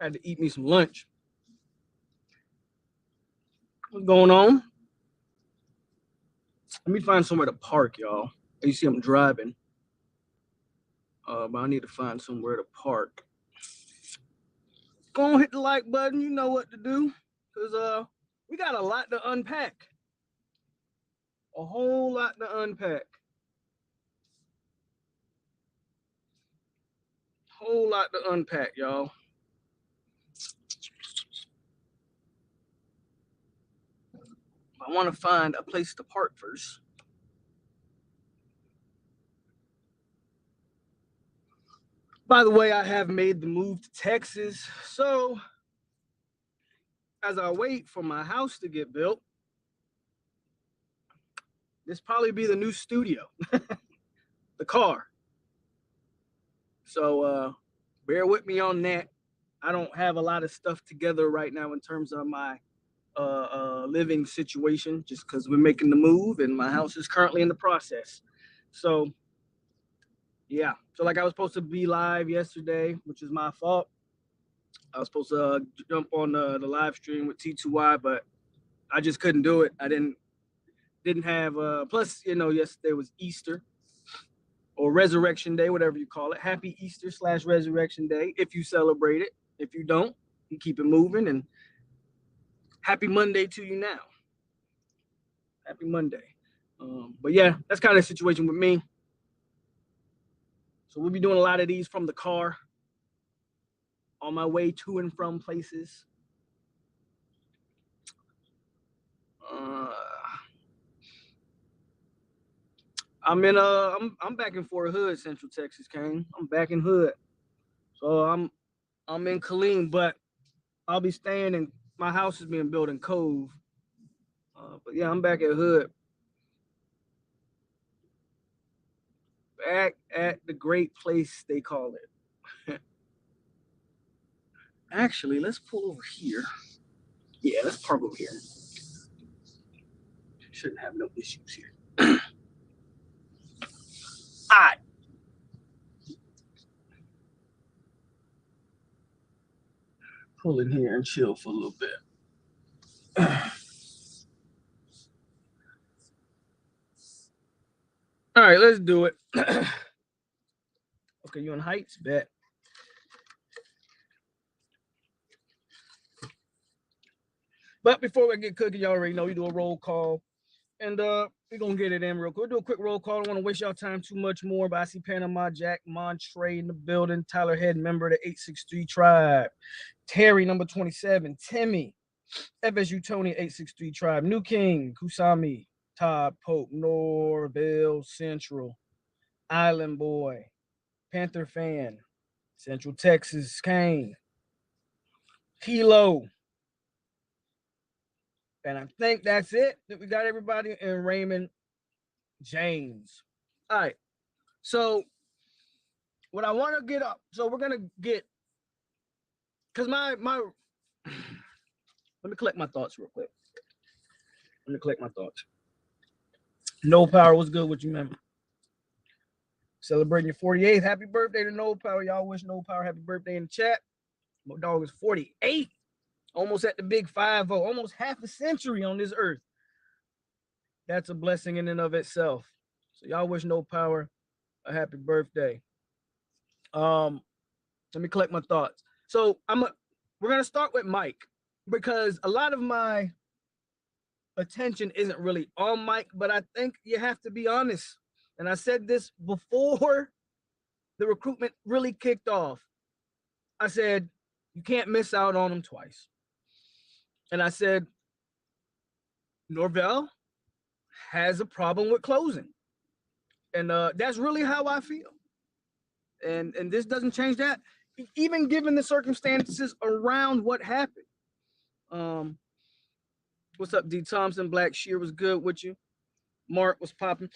Had to eat me some lunch. What's going on? Let me find somewhere to park, y'all. You see I'm driving. But I need to find somewhere to park. Go on, hit the like button. You know what to do. Because we got a lot to unpack. A whole lot to unpack. Whole lot to unpack, y'all. I want to find a place to park first. By the way, I have made the move to Texas. So as I wait for my house to get built, this probably be the new studio, the car. So bear with me on that. I don't have a lot of stuff together right now in terms of my living situation, just because we're making the move and my house is currently in the process. So yeah, so like I was supposed to be live yesterday, which is my fault. I was supposed to jump on the live stream with T2Y, but I just couldn't do it. I didn't have plus, you know, yesterday was Easter or Resurrection Day, whatever you call it. Happy Easter / Resurrection Day if you celebrate it. If you don't, you keep it moving. And happy Monday to you now. Happy Monday. But yeah, that's kind of the situation with me. So we'll be doing a lot of these from the car on my way to and from places. I'm back in Fort Hood, Central Texas, Kane. I'm back in Hood. So I'm in Killeen, but I'll be staying in my house is being built in Cove. But yeah, I'm back at Hood. Back at the great place they call it. Actually, let's pull over here. Yeah, let's park over here. Shouldn't have no issues here. All right. Pull in here and chill for a little bit. All right, let's do it. Okay, you on Heights? Bet. But before we get cooking, y'all already know we do a roll call. And we're going to get it in real quick. We'll do a quick roll call. I don't want to waste y'all time too much more, but I see Panama Jack Montre in the building. Tyler Head, member of the 863 Tribe. Terry, number 27. Timmy. FSU Tony, 863 Tribe. New King, Kusami. Todd Pope, Norvell Central. Island Boy. Panther Fan. Central Texas, Kane. Kilo. And I think that's it. We got everybody in Raymond James. All right. So what I want to get up. So we're gonna get because my let me collect my thoughts real quick. No Power, what's good with you, man? Celebrating your 48th. Happy birthday to No Power. Y'all wish No Power happy birthday in the chat. My dog is 48. Almost at the big 5-0. Almost half a century on this earth. That's a blessing in and of itself. So y'all wish No Power a happy birthday. Let me collect my thoughts. So we're gonna start with Mike because a lot of my attention isn't really on Mike, but I think you have to be honest. And I said this before the recruitment really kicked off. I said, you can't miss out on him twice. And I said, Norvell has a problem with closing. And that's really how I feel. And this doesn't change that, even given the circumstances around what happened. What's up, D. Thompson? Black Shear was good with you. Mark was popping.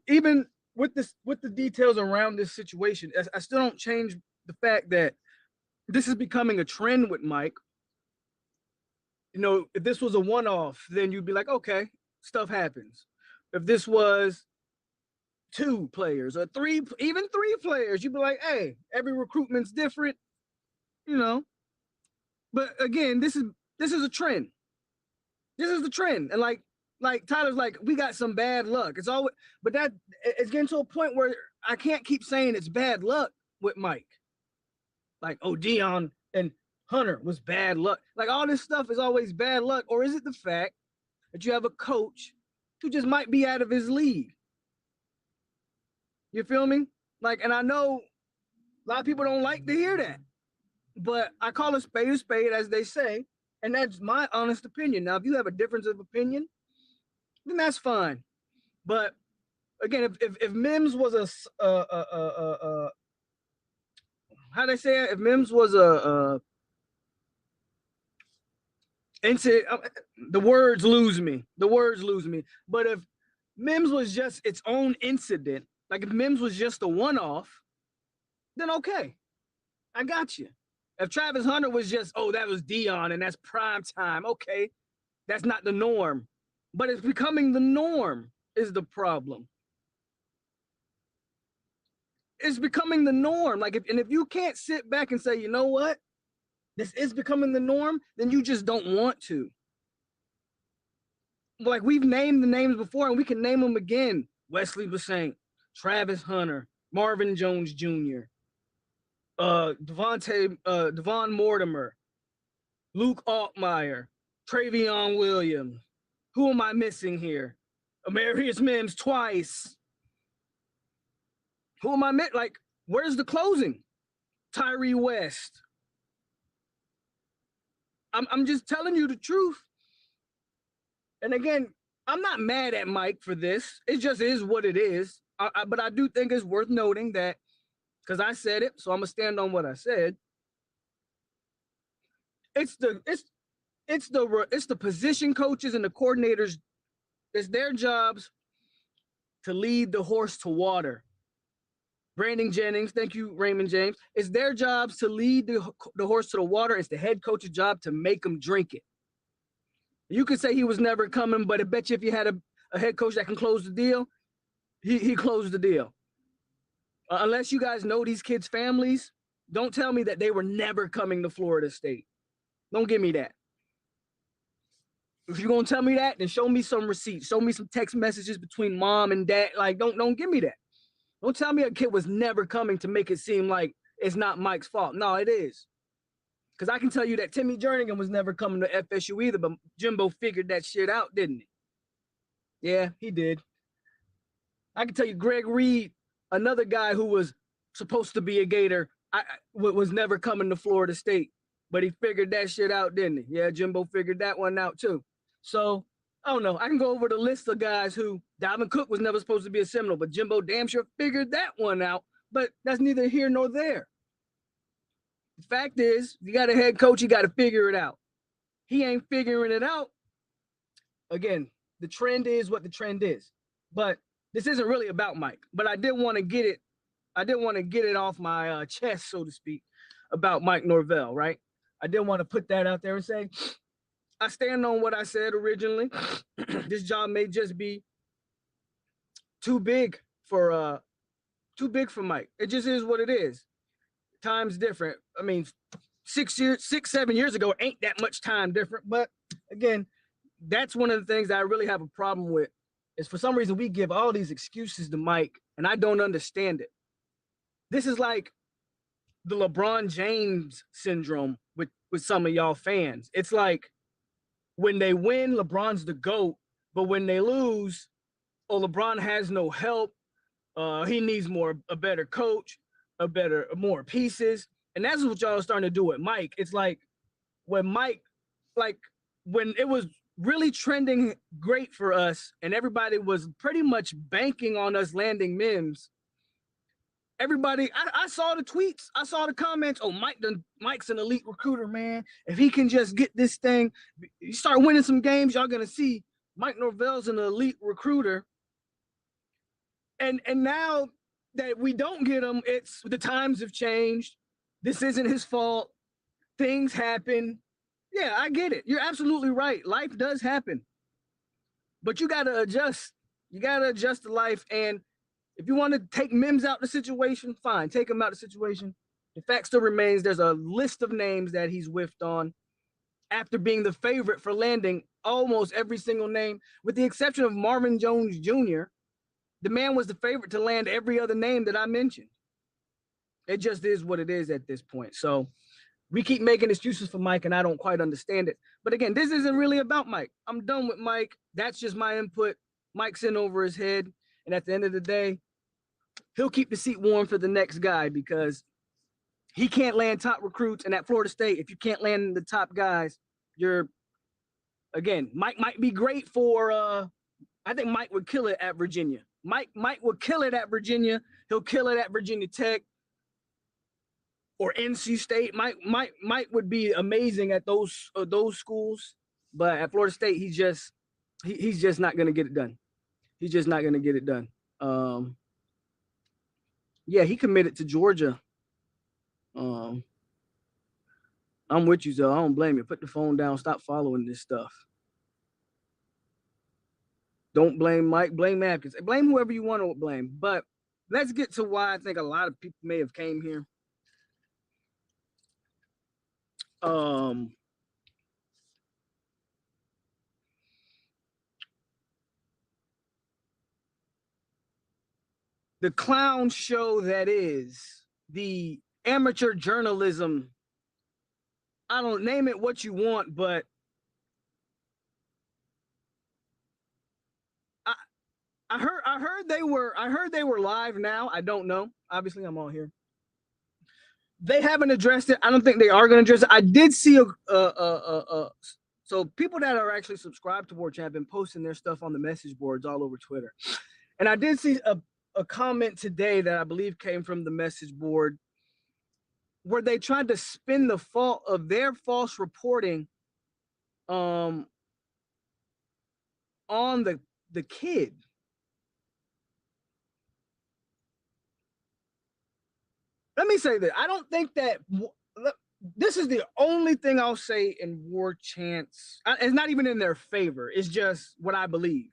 Even with the details around this situation, I still don't change the fact that this is becoming a trend with Mike. You know, if this was a one-off, then you'd be like, okay, stuff happens. If this was 2 players or 3, even 3 players, you'd be like, hey, every recruitment's different. You know, But again, this is a trend. This is the trend. And like Tyler's like, we got some bad luck. It's always, but that it's getting to a point where I can't keep saying it's bad luck with Mike. Like, oh, Dion and Hunter was bad luck. Like all this stuff is always bad luck. Or is it the fact that you have a coach who just might be out of his league? You feel me? Like, and I know a lot of people don't like to hear that, but I call a spade, as they say, and that's my honest opinion. Now, if you have a difference of opinion, then that's fine. But again, if Mims was how they say it? If Mims was a incident, the words lose me. The words lose me. But if Mims was just its own incident, like if Mims was just a one-off, then okay, I got you. If Travis Hunter was just, oh, that was Dion and that's prime time, okay, that's not the norm. But it's becoming the norm is the problem. It's becoming the norm. Like, if you can't sit back and say, you know what, this is becoming the norm, then you just don't want to. Like, we've named the names before and we can name them again. Wesley Bassant, Travis Hunter, Marvin Jones Jr., Devon Mortimer, Luke Altmaier, Travion Williams. Who am I missing here? Amarius Mims twice. Who am I missing? Like, where's the closing? Tyree West. I'm just telling you the truth. And again, I'm not mad at Mike for this. It just is what it is. But I do think it's worth noting that, because I said it, so I'm gonna stand on what I said. It's the position coaches and the coordinators. It's their jobs to lead the horse to water. Brandon Jennings, thank you, Raymond James. It's their jobs to lead the horse to the water. It's the head coach's job to make him drink it. You could say he was never coming, but I bet you if you had a head coach that can close the deal, he closed the deal. Unless you guys know these kids' families, don't tell me that they were never coming to Florida State. Don't give me that. If you're gonna tell me that, then show me some receipts. Show me some text messages between mom and dad. Like, don't give me that. Don't tell me a kid was never coming to make it seem like it's not Mike's fault. No, it is. Because I can tell you that Timmy Jernigan was never coming to FSU either, but Jimbo figured that shit out, didn't he? Yeah, he did. I can tell you Greg Reed, another guy who was supposed to be a Gator, was never coming to Florida State, but he figured that shit out, didn't he? Yeah, Jimbo figured that one out too. So, I don't know. I can go over the list of guys who Dalvin Cook was never supposed to be a Seminole, but Jimbo damn sure figured that one out. But that's neither here nor there. The fact is, you got a head coach, you got to figure it out. He ain't figuring it out. Again, the trend is what the trend is. But this isn't really about Mike. But I did want to get it. I did want to get it off my chest, so to speak, about Mike Norvell, right? I did want to put that out there and say, I stand on what I said originally. This job may just be too big for Mike. It just is what it is. Time's different. I mean, 7 years ago ain't that much time different. But again, that's one of the things that I really have a problem with, is for some reason we give all these excuses to Mike, and I don't understand it. This is like the LeBron James syndrome with some of y'all fans. It's like, when they win, LeBron's the GOAT, but when they lose, oh, LeBron has no help. He needs a better coach, more pieces. And that's what y'all are starting to do with Mike. It's like when it was really trending great for us and everybody was pretty much banking on us landing Mims. Everybody, I saw the tweets, I saw the comments. Oh, Mike's an elite recruiter, man. If he can just get this thing, you start winning some games, y'all gonna see Mike Norvell's an elite recruiter. And now that we don't get him, it's the times have changed. This isn't his fault. Things happen. Yeah, I get it. You're absolutely right. Life does happen. But you gotta adjust. You gotta adjust to life. And if you want to take Mims out of the situation, fine, take him out of the situation. The fact still remains there's a list of names that he's whiffed on. after being the favorite for landing almost every single name, with the exception of Marvin Jones Jr. The man was the favorite to land every other name that I mentioned. It just is what it is at this point. So we keep making excuses for Mike, and I don't quite understand it. But again, this isn't really about Mike. I'm done with Mike. That's just my input. Mike's in over his head. And at the end of the day, he'll keep the seat warm for the next guy, because he can't land top recruits. And at Florida State, if you can't land the top guys, you're, again, Mike might be great for, I think Mike would kill it at Virginia. Mike would kill it at Virginia. He'll kill it at Virginia Tech or NC State. Mike would be amazing at those schools. But at Florida State, he's just not going to get it done. He's just not going to get it done. Yeah, he committed to Georgia. I'm with you, Zoe. I don't blame you. Put the phone down. Stop following this stuff. Don't blame Mike. Blame Atkins. Blame whoever you want to blame. But let's get to why I think a lot of people may have came here. The clown show that is the amateur journalism. I don't name it what you want, but I heard they were live now. I don't know. Obviously, I'm all here. They haven't addressed it. I don't think they are going to address it. I did see so people that are actually subscribed to Warchant have been posting their stuff on the message boards all over Twitter. And I did see a comment today that I believe came from the message board where they tried to spin the fault of their false reporting on the kid. Let me say that I don't think that this is the only thing I'll say in Warchant's. It's not even in their favor. It's just what I believe.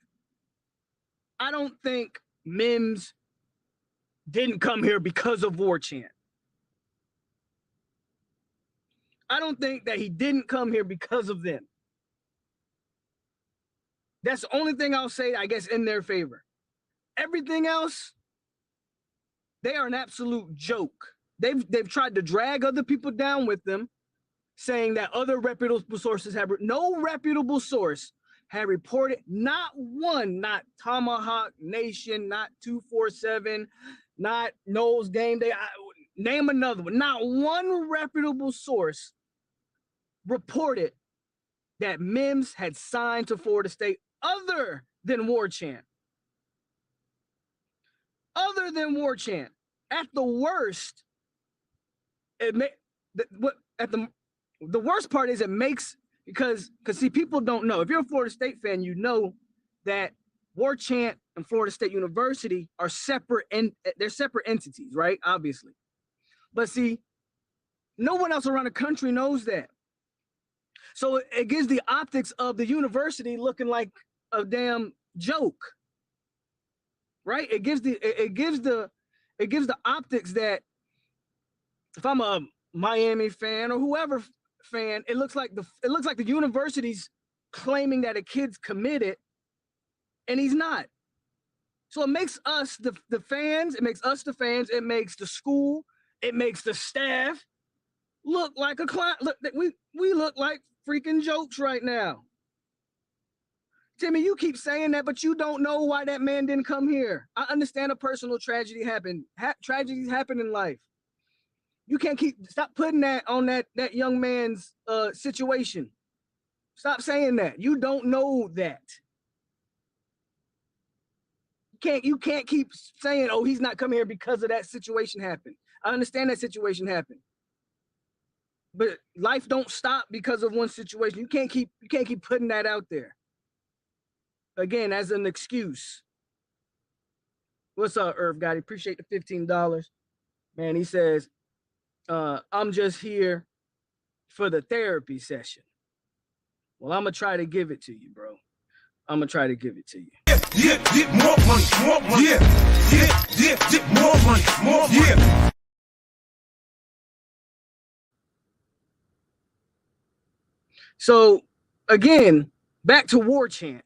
I don't think Mims didn't come here because of Warchant. I don't think that he didn't come here because of them. That's the only thing I'll say, I guess, in their favor. Everything else, they are an absolute joke. They've tried to drag other people down with them, saying that other reputable sources have, no reputable source had reported, not one, not Tomahawk Nation, not 247, not Knowles Game Day, name another one. Not one reputable source reported that Mims had signed to Florida State other than Warchant. Other than Warchant. At the worst, the worst part is it makes, because see, people don't know. If you're a Florida State fan, you know that Warchant and Florida State University are separate, and they're separate entities, right? Obviously. But see, no one else around the country knows that. So it gives the optics of the university looking like a damn joke, right? It gives the optics that if I'm a Miami fan or whoever fan, it looks like the university's claiming that a kid's committed, and he's not. So it makes us the fans. It makes us the fans. It makes the school. It makes the staff look like a clown. Look, we look like freaking jokes right now. Timmy, you keep saying that, but you don't know why that man didn't come here. I understand a personal tragedy happened. Tragedies happen in life. You can't stop putting that on that young man's situation. Stop saying that. You don't know that. You can't keep saying, oh, he's not coming here because of that situation happened. I understand that situation happened. But life don't stop because of one situation. You can't keep putting that out there. Again, as an excuse. What's up, Irv Gotti? Appreciate the $15. Man, he says, I'm just here for the therapy session. Well, I'm going to try to give it to you, bro. I'm going to try to give it to you. Yeah, get more money. Yeah, get more money. Yeah. So again, back to Warchant.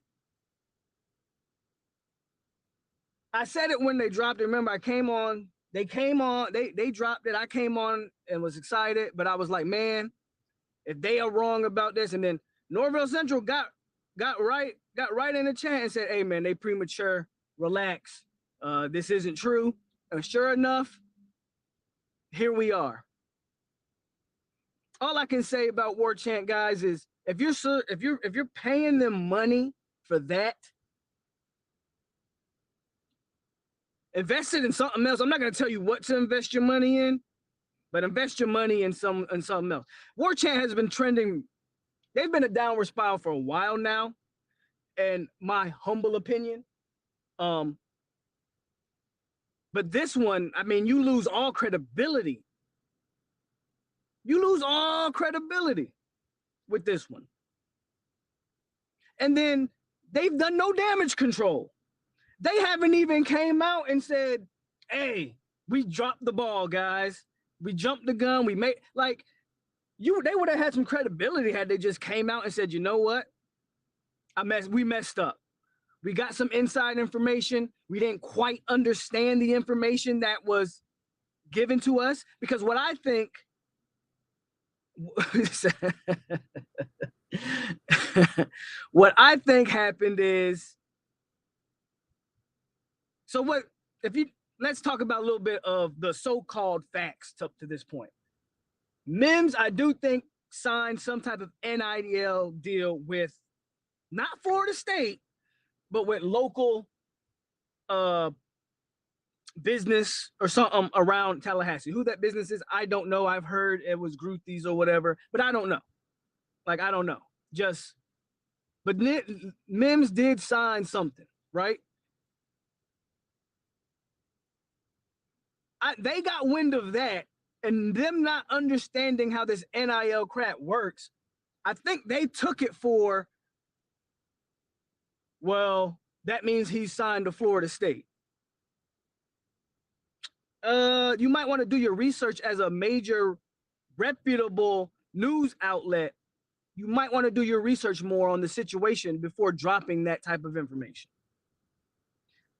I said it when they dropped it. Remember, I came on. They came on. They dropped it. I came on and was excited, but I was like, man, if they are wrong about this, and then Norvell Central got right in the chat and said, hey man, they premature. Relax. This isn't true. And sure enough, here we are. All I can say about Warchant, guys, is if you're paying them money for that, invest it in something else. I'm not going to tell you what to invest your money in, but invest your money in something else. Warchant has been trending. They've been a downward spiral for a while now, in my humble opinion. But this one, I mean, you lose all credibility. You lose all credibility with this one. And then they've done no damage control. They haven't even came out and said, hey, we dropped the ball, guys. We jumped the gun. We made, like, they would have had some credibility had they just came out and said, you know what? We messed up. We got some inside information. We didn't quite understand the information that was given to us. Because what I think, what I think happened is, so what, let's talk about a little bit of the so-called facts up to this point. Mims, I do think, signed some type of NIL deal with not Florida State, but with local business or something around Tallahassee. Who that business is, I don't know. I've heard it was Groothies or whatever, but I don't know. Like, I don't know. But Mims did sign something, right? They got wind of that, and them not understanding how this NIL crap works, I think they took it for, well, that means he's signed to Florida State. You might want to do your research as a major reputable news outlet. You might want to do your research more on the situation before dropping that type of information.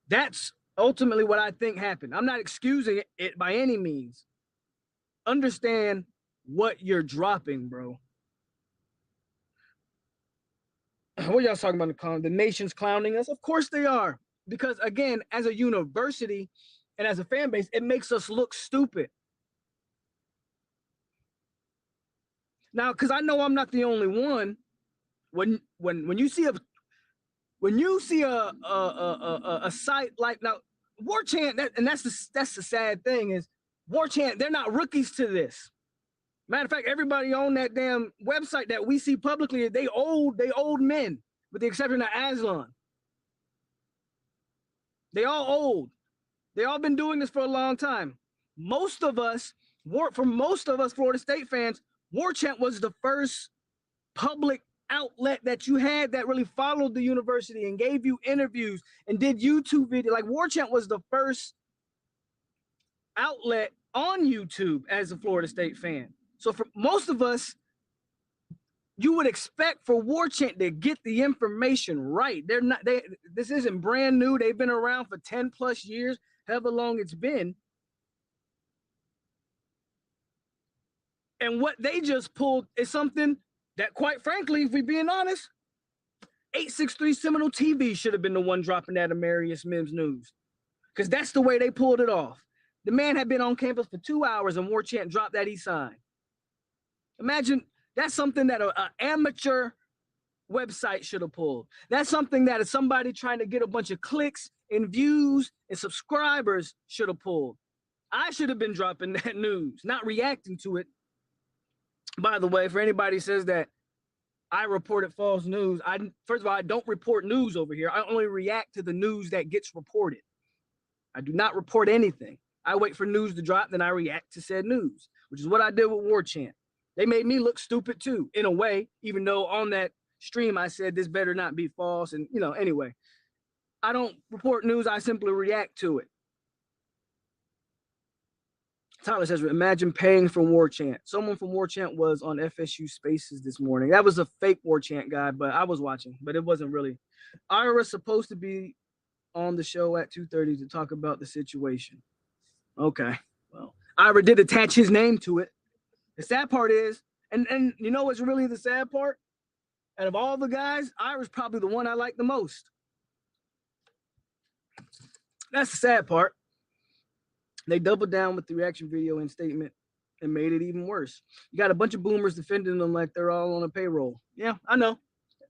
That's ultimately what I think happened. I'm not excusing it by any means. Understand what you're dropping, bro. What y'all talking about? The nation's clowning us? Of course they are. Because again, as a university and as a fan base, it makes us look stupid. Now, because I know I'm not the only one. When you see a site like, now Warchant, that's the sad thing is Warchant, they're not rookies to this. Matter of fact, everybody on that damn website that we see publicly, they old men, with the exception of Aslan. They all old. They all been doing this for a long time. Most of us, Florida State fans, Warchant was the first public outlet that you had that really followed the university and gave you interviews and did YouTube videos. Like, Warchant was the first outlet on YouTube as a Florida State fan. So for most of us, you would expect for Warchant to get the information right. This isn't brand new. They've been around for 10 plus years, however long it's been. And what they just pulled is something that, quite frankly, if we're being honest, 863 Seminole TV should have been the one dropping that Amarius Mims news. Because that's the way they pulled it off. The man had been on campus for 2 hours and Warchant dropped that he signed. Imagine, that's something that an amateur website should have pulled. That's something that somebody trying to get a bunch of clicks and views and subscribers should have pulled. I should have been dropping that news, not reacting to it. By the way, for anybody who says that I reported false news, first of all, I don't report news over here. I only react to the news that gets reported. I do not report anything. I wait for news to drop, then I react to said news, which is what I did with Warchant. They made me look stupid too, in a way, even though on that stream I said this better not be false. And, anyway, I don't report news. I simply react to it. Tyler says, imagine paying for Warchant. Someone from Warchant was on FSU Spaces this morning. That was a fake Warchant guy, but I was watching, but it wasn't really. Ira's supposed to be on the show at 2:30 to talk about the situation. Okay. Well, Ira did attach his name to it. The sad part is, and you know what's really the sad part? Out of all the guys, Ira's probably the one I like the most. That's the sad part. They doubled down with the reaction video and statement and made it even worse. You got a bunch of boomers defending them like they're all on a payroll. Yeah, I know.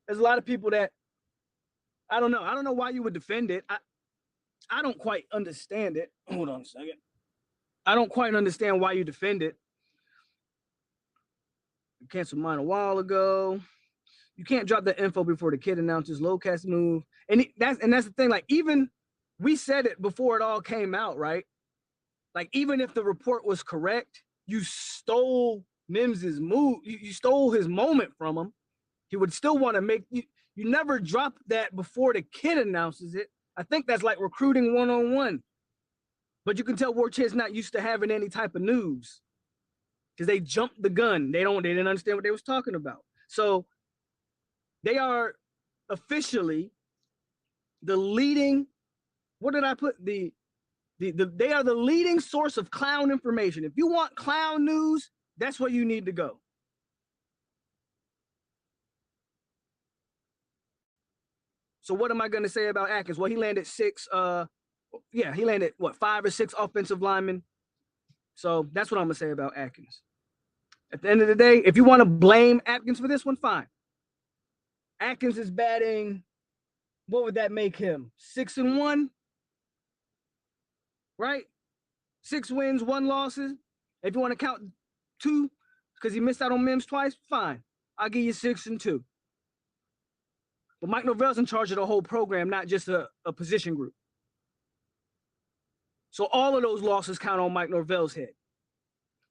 There's a lot of people that, I don't know. I don't know why you would defend it. I don't quite understand it. Hold on a second. I don't quite understand why you defend it. You canceled mine a while ago. You can't drop the info before the kid announces low cast move. And that's the thing. Like, even we said it before it all came out, right? Like, even if the report was correct, you stole Mims's move. You stole his moment from him. He would still want to make you. You never drop that before the kid announces it. I think that's like recruiting 1-on-1. But you can tell Warchant's not used to having any type of news because they jumped the gun. They didn't understand what they was talking about. So they are officially the leading. What did I put? They are the leading source of clown information. If you want clown news, that's where you need to go. So what am I going to say about Atkins? Well, he landed 6. He landed, 5 or 6 offensive linemen. So that's what I'm going to say about Atkins. At the end of the day, if you want to blame Atkins for this one, fine. Atkins is batting, what would that make him? 6-1? Right? 6 wins, 1 losses. If you want to count 2 because he missed out on Mims twice, fine. I'll give you 6-2. But Mike Norvell's in charge of the whole program, not just a position group. So all of those losses count on Mike Norvell's head.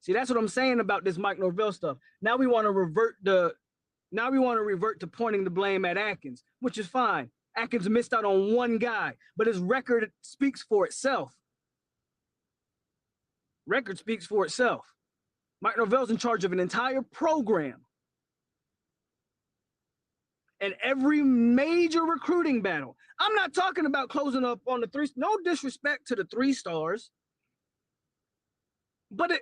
See, that's what I'm saying about this Mike Norvell stuff. Now we want to revert to pointing the blame at Atkins, which is fine. Atkins missed out on 1 guy, but his record speaks for itself. Record speaks for itself. Mike Norvell's in charge of an entire program. And every major recruiting battle. I'm not talking about closing up on the 3. No disrespect to the 3 stars. But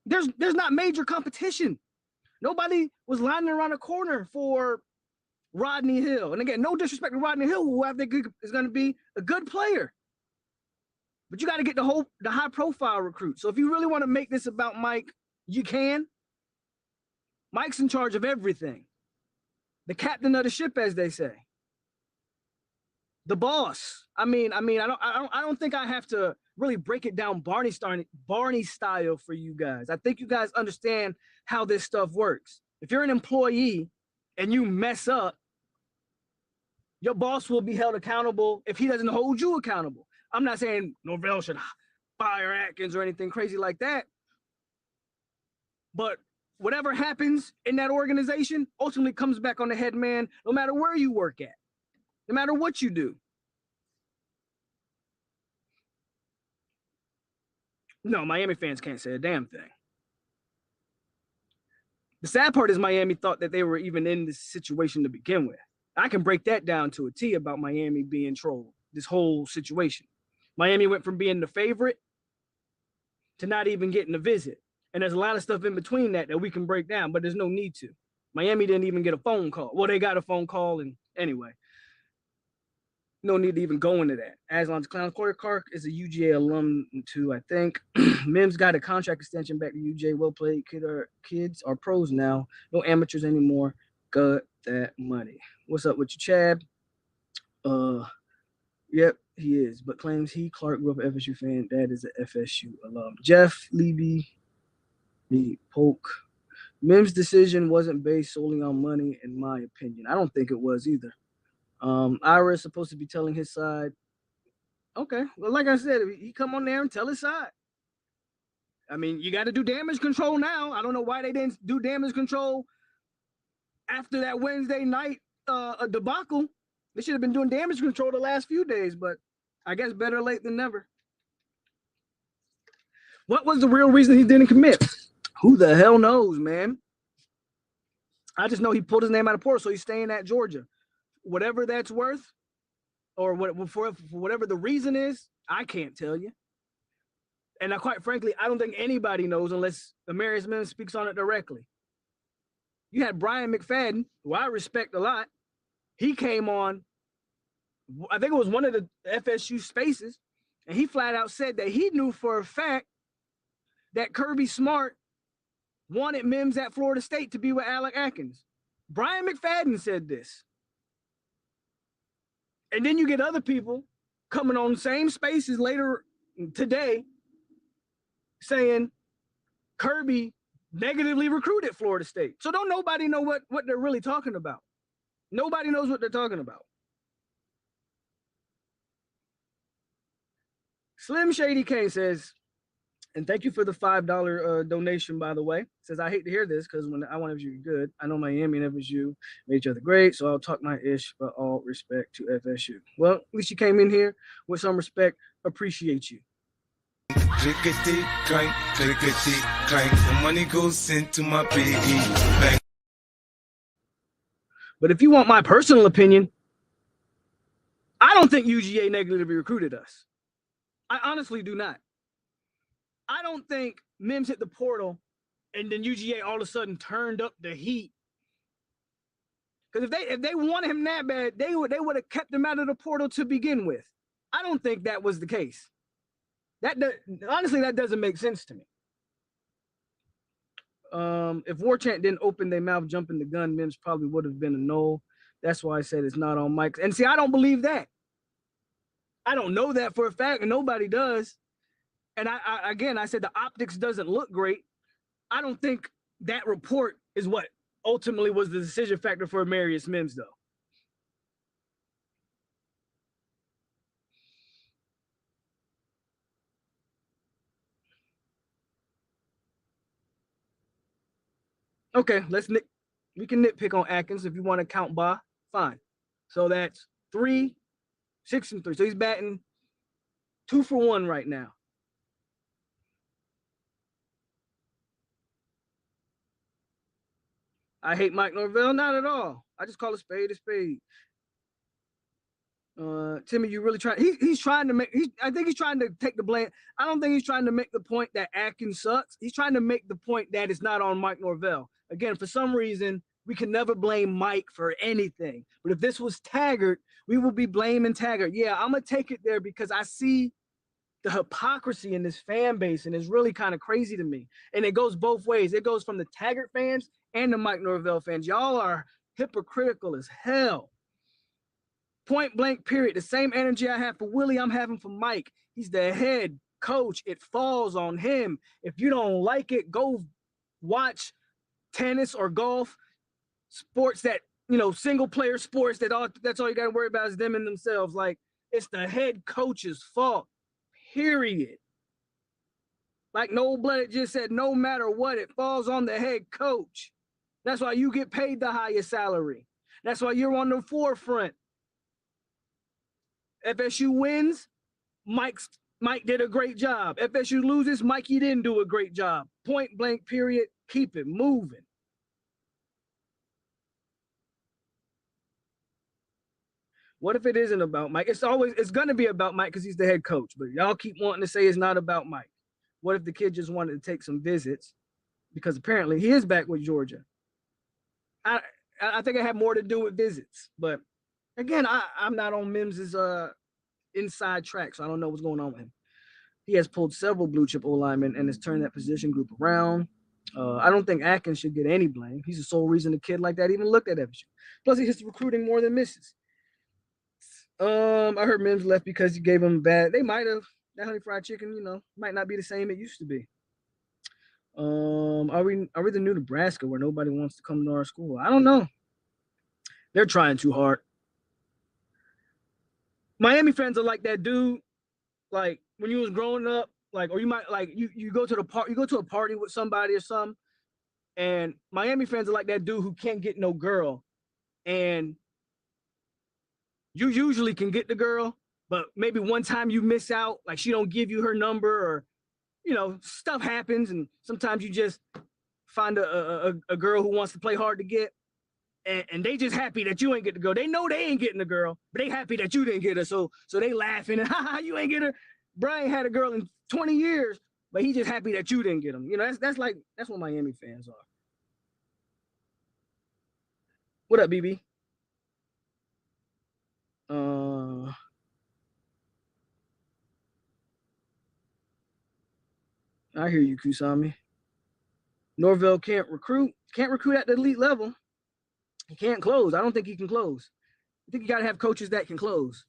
there's not major competition. Nobody was lining around the corner for Rodney Hill. And again, no disrespect to Rodney Hill, who I think is going to be a good player. But you got to get the high profile recruit. So if you really want to make this about Mike, you can. Mike's in charge of everything. The captain of the ship, as they say. The boss. I don't think I have to really break it down Barney style for you guys. I think you guys understand how this stuff works. If you're an employee and you mess up, your boss will be held accountable if he doesn't hold you accountable. I'm not saying Norvell should fire Atkins or anything crazy like that. But whatever happens in that organization ultimately comes back on the head man, no matter where you work at, no matter what you do. No, Miami fans can't say a damn thing. The sad part is Miami thought that they were even in this situation to begin with. I can break that down to a T about Miami being trolled, this whole situation. Miami went from being the favorite to not even getting a visit. And there's a lot of stuff in between that we can break down, but there's no need to. Miami didn't even get a phone call. Well, they got a phone call, and anyway. No need to even go into that. Aslan's Clowns. Corey Clark is a UGA alum too, I think. Mims got a contract extension back to UGA. Well played. Kids are pros now. No amateurs anymore. Got that money. What's up with you, Chad? Yep, he is. But claims Clark grew up an FSU fan. Dad is an FSU alum. Jeff Levy, the POLK. Mims' decision wasn't based solely on money, in my opinion. I don't think it was either. Ira is supposed to be telling his side. Okay, well, like I said, he come on there and tell his side. I mean, you got to do damage control now. I don't know why they didn't do damage control after that Wednesday night debacle. They should have been doing damage control the last few days, but I guess better late than never. What was the real reason he didn't commit? Who the hell knows, man? I just know he pulled his name out of portal, so he's staying at Georgia. Whatever that's worth, or for whatever the reason is, I can't tell you. And quite frankly, I don't think anybody knows unless Amarius Mims speaks on it directly. You had Brian McFadden, who I respect a lot. He came on, I think it was one of the FSU spaces, and he flat out said that he knew for a fact that Kirby Smart wanted Mims at Florida State to be with Alec Atkins. Brian McFadden said this. And then you get other people coming on same spaces later today saying Kirby negatively recruited Florida State. So don't nobody know what they're really talking about. Nobody knows what they're talking about. Slim Shady K says, and thank you for the $5 donation, by the way. Says, I hate to hear this because when I want FSU good, I know Miami and FSU made each other great, so I'll talk my ish, but all respect to FSU. Well, at least you came in here with some respect. Appreciate you. Clickety clank, clickety clank. The money goes into my piggy bank. But if you want my personal opinion, I don't think UGA negatively recruited us. I honestly do not. I don't think Mims hit the portal and then UGA all of a sudden turned up the heat. Because if they wanted him that bad, they would have kept him out of the portal to begin with. I don't think that was the case. Honestly, that doesn't make sense to me. If Warchant didn't open their mouth jumping the gun, Mims probably would have been a no. That's why I said it's not on Mike. And see, I don't believe that. I don't know that for a fact, and nobody does. And I said the optics doesn't look great. I don't think that report is what ultimately was the decision factor for Amarius Mims, though. Okay, we can nitpick on Atkins if you want to count Ba, fine. So that's 3, 6, and 3. So he's batting 2 for 1 right now. I hate Mike Norvell, not at all. I just call a spade a spade. Timmy, you really trying? He's trying to make. I think he's trying to take the blame. I don't think he's trying to make the point that Atkins sucks. He's trying to make the point that it's not on Mike Norvell. Again, for some reason, we can never blame Mike for anything. But if this was Taggart, we will be blaming Taggart. Yeah, I'm gonna take it there because I see the hypocrisy in this fan base, and it's really kind of crazy to me. And it goes both ways. It goes from the Taggart fans and the Mike Norvell fans. Y'all are hypocritical as hell. Point blank, period. The same energy I have for Willie, I'm having for Mike. He's the head coach. It falls on him. If you don't like it, go watch tennis or golf, sports that, single player sports that's all you got to worry about is them and themselves. Like, it's the head coach's fault, period. Like Noel Blooded just said, no matter what, it falls on the head coach. That's why you get paid the highest salary. That's why you're on the forefront. FSU wins, Mike did a great job. FSU loses, Mikey didn't do a great job. Point blank, period. Keep it moving. What if it isn't about Mike? It's going to be about Mike because he's the head coach. But y'all keep wanting to say it's not about Mike. What if the kid just wanted to take some visits? Because apparently he is back with Georgia. I think it had more to do with visits. But again, I'm not on Mims's inside track, so I don't know what's going on with him. He has pulled several blue chip O-linemen and has turned that position group around. I don't think Atkins should get any blame. He's the sole reason a kid like that even looked at FSU. Plus, he hits recruiting more than misses. I heard Mims left because he gave him bad. They might have. That honey fried chicken, might not be the same it used to be. Are we the new Nebraska where nobody wants to come to our school? I don't know. They're trying too hard. Miami fans are like that dude, like when you was growing up, like, or you might like you go to a party with somebody or something, and Miami fans are like that dude who can't get no girl, and you usually can get the girl, but maybe one time you miss out, like she don't give you her number, or stuff happens, and sometimes you just find a girl who wants to play hard to get, and they just happy that you ain't get to go. They know they ain't getting the girl, but they happy that you didn't get her. So they laughing and ha, you ain't get her. Brian had a girl in 20 years, but he just happy that you didn't get him. That's what Miami fans are. What up, BB? I hear you, Kusami. Norvell can't recruit at the elite level. He can't close. I don't think he can close. I think you got to have coaches that can close.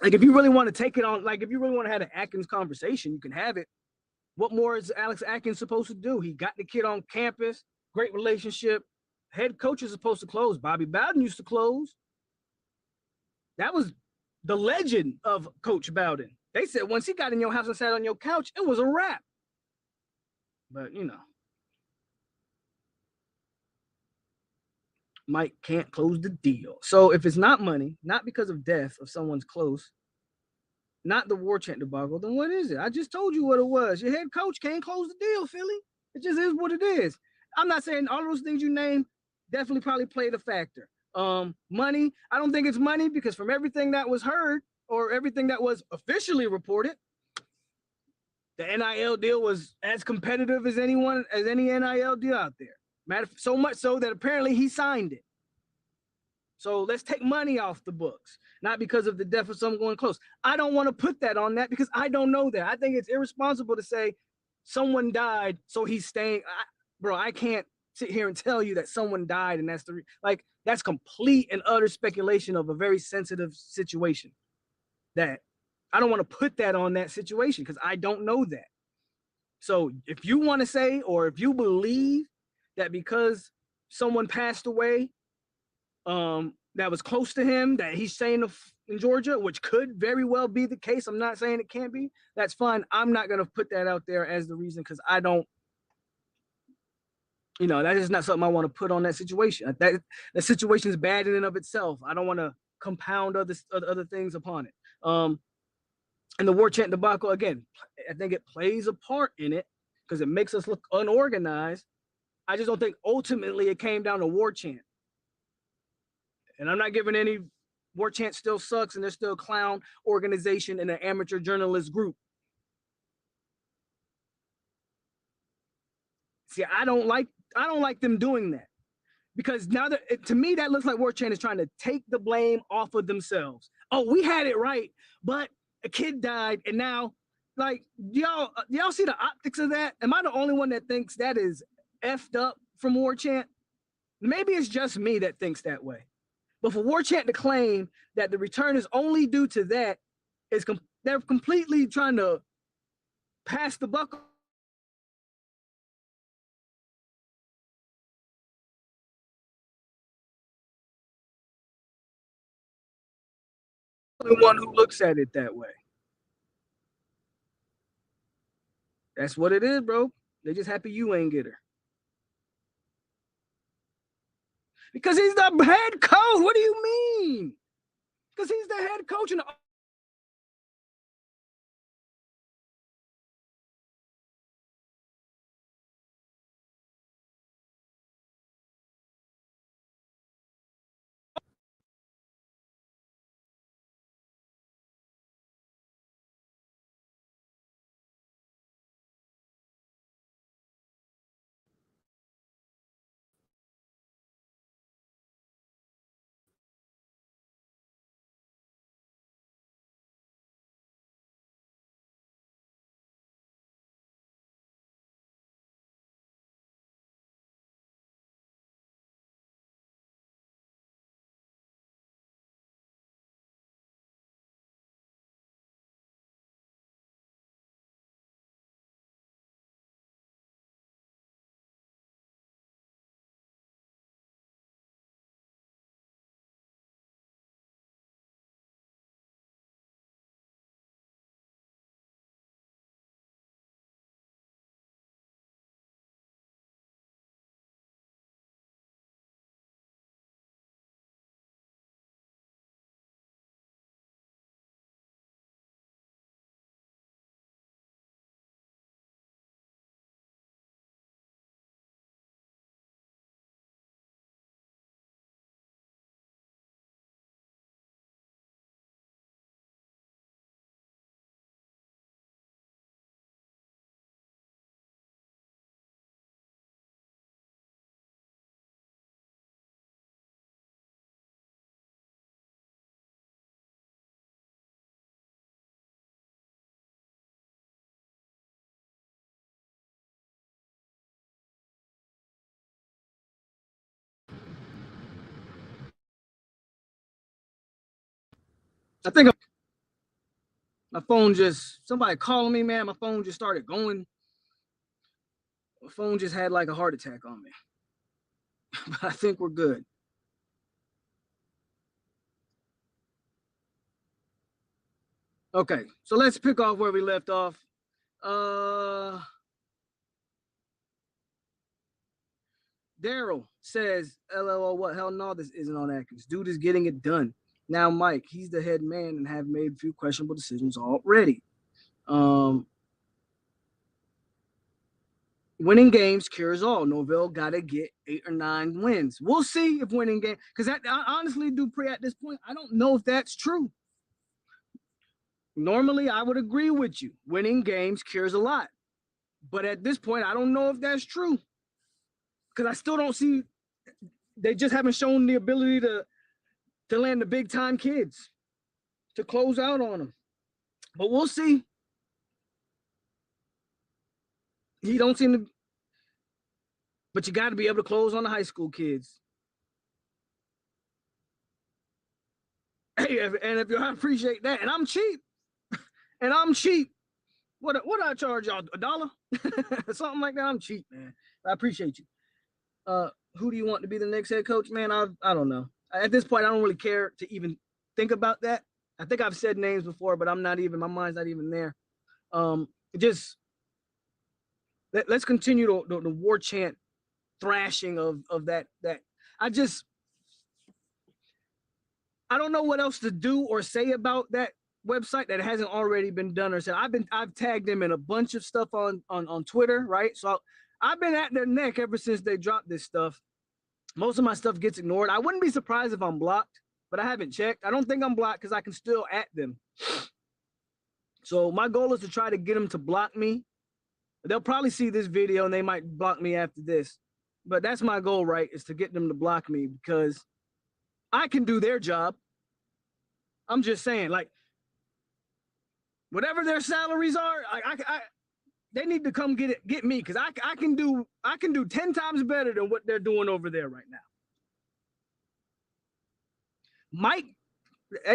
Like, if you really want to take it on, like, if you really want to have an Atkins conversation, you can have it. What more is Alex Atkins supposed to do? He got the kid on campus, great relationship. Head coach is supposed to close. Bobby Bowden used to close. That was the legend of Coach Bowden. They said once he got in your house and sat on your couch, it was a wrap. But, Mike can't close the deal. So if it's not money, not because of death of someone's close, not the Warchant debacle, then what is it? I just told you what it was. Your head coach can't close the deal, Philly. It just is what it is. I'm not saying all those things you named definitely probably played a factor. Money, I don't think it's money, because from everything that was heard or everything that was officially reported, the NIL deal was as competitive as any NIL deal out there. So much so that apparently he signed it. So let's take money off the books, not because of the death of someone going close. I don't want to put that on that because I don't know that. I think it's irresponsible to say someone died, so he's staying. Bro, I can't sit here and tell you that someone died and that's complete and utter speculation of a very sensitive situation. That I don't want to put that on that situation because I don't know that. So if you want to say, or if you believe that because someone passed away, that was close to him, that he's staying in Georgia, which could very well be the case. I'm not saying it can't be. That's fine. I'm not going to put that out there as the reason because I don't, that is not something I want to put on that situation. The situation is bad in and of itself. I don't want to compound other things upon it. And the Warchant debacle, again, I think it plays a part in it because it makes us look unorganized. I just don't think ultimately it came down to Warchant. And I'm not giving any. Warchant still sucks, and they're still a clown organization and an amateur journalist group. See, I don't like them doing that, because now that to me that looks like Warchant is trying to take the blame off of themselves. Oh, we had it right, but a kid died, and now, like, y'all see the optics of that? Am I the only one that thinks that is effed up from Warchant? Maybe it's just me that thinks that way. But for Warchant to claim that the return is only due to that, they're completely trying to pass the buck. The one who looks at it that way. That's what it is, bro. They just happy you ain't get her. Because he's the head coach. What do you mean? Because he's the head coach and I think my phone just, somebody calling me, man. My phone just started going. My phone just had like a heart attack on me. But I think we're good. Okay, so let's pick off where we left off. Daryl says, LOL, what hell no, this isn't on Atkins. Dude is getting it done. Now, Mike, he's the head man and have made a few questionable decisions already. Winning games cures all. Norvell got to get 8 or 9 wins. We'll see if winning game, because I honestly do pray at this point. I don't know if that's true. Normally, I would agree with you. Winning games cures a lot. But at this point, I don't know if that's true. Because I still don't see, they just haven't shown the ability to land the big time kids, to close out on them. But we'll see. He don't seem to, but you got to be able to close on the high school kids. Hey, and if you appreciate that, and I'm cheap, What I charge y'all, $1? Something like that. I'm cheap, man. I appreciate you. Who do you want to be the next head coach, man? I don't know. At this point, I don't really care to even think about that. I think I've said names before, but I'm not even, my mind's not even there. Just let's continue the Warchant thrashing of that. I don't know what else to do or say about that website that hasn't already been done or said. I've tagged them in a bunch of stuff on Twitter, right? So I've been at their neck ever since they dropped this stuff. Most of my stuff gets ignored. I wouldn't be surprised if I'm blocked, but I haven't checked. I don't think I'm blocked because I can still at them. So my goal is to try to get them to block me. They'll probably see this video and they might block me after this. But that's my goal, right? Is to get them to block me because I can do their job. I'm just saying, like, whatever their salaries are, they need to come get me because I can do 10 times better than what they're doing over there right now. Mike,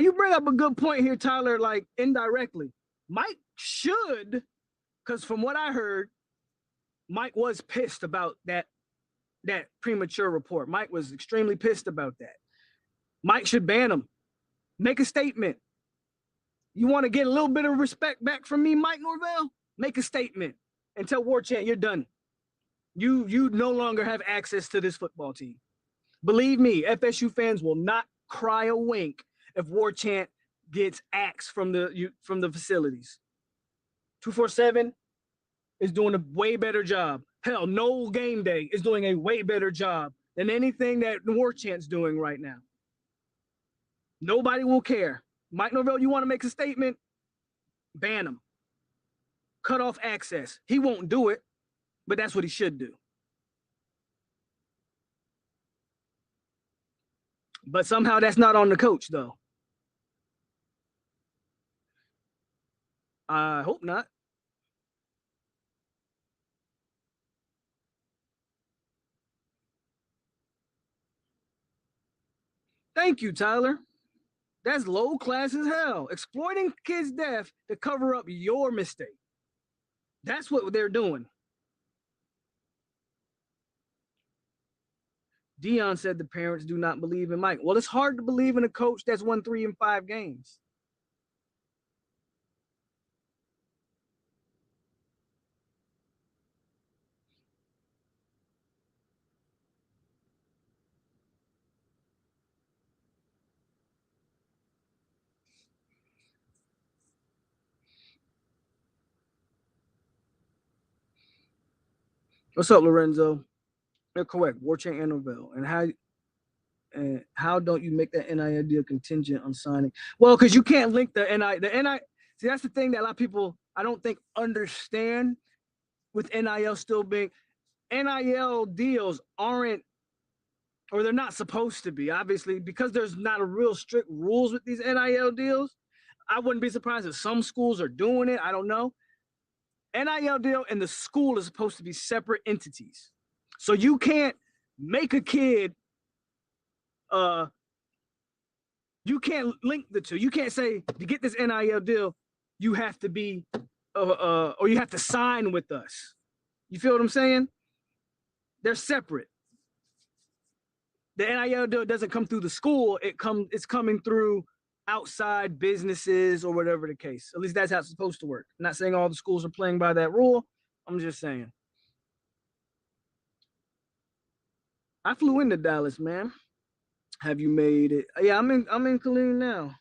you bring up a good point here, Tyler, like indirectly. Mike should, because from what I heard, Mike was pissed about that premature report. Mike was extremely pissed about that. Mike should ban him. Make a statement. You want to get a little bit of respect back from me, Mike Norvell? Make a statement and tell Warchant you're done. You no longer have access to this football team. Believe me, FSU fans will not cry a wink if Warchant gets axed from the facilities. 247 is doing a way better job. Hell, No Game Day is doing a way better job than anything that Warchant's doing right now. Nobody will care. Mike Norvell, you want to make a statement? Ban him. Cut off access. He won't do it, but that's what he should do. But somehow that's not on the coach, though. I hope not. Thank you, Tyler. That's low class as hell. Exploiting kids' death to cover up your mistake. That's what they're doing. Dion said the parents do not believe in Mike. Well, it's hard to believe in a coach that's won 3 in 5 games. What's up, Lorenzo? You're correct. Warchant and Norvell. And how don't you make that NIL deal contingent on signing? Well, because you can't link the NIL. See, that's the thing that a lot of people, I don't think, understand with NIL still being. NIL deals aren't, or they're not supposed to be, obviously, because there's not a real strict rules with these NIL deals. I wouldn't be surprised if some schools are doing it. I don't know. NIL deal and the school is supposed to be separate entities. So you can't make a kid You can't link the two. You can't say to get this NIL deal, you have to be, or you have to sign with us. You feel what I'm saying? They're separate. The NIL deal doesn't come through the school. It's coming through outside businesses or whatever the case. At least that's how it's supposed to work. I'm not saying all the schools are playing by that rule. I'm just saying. I flew into Dallas, man. Have you made it? Yeah, I'm in Killeen now.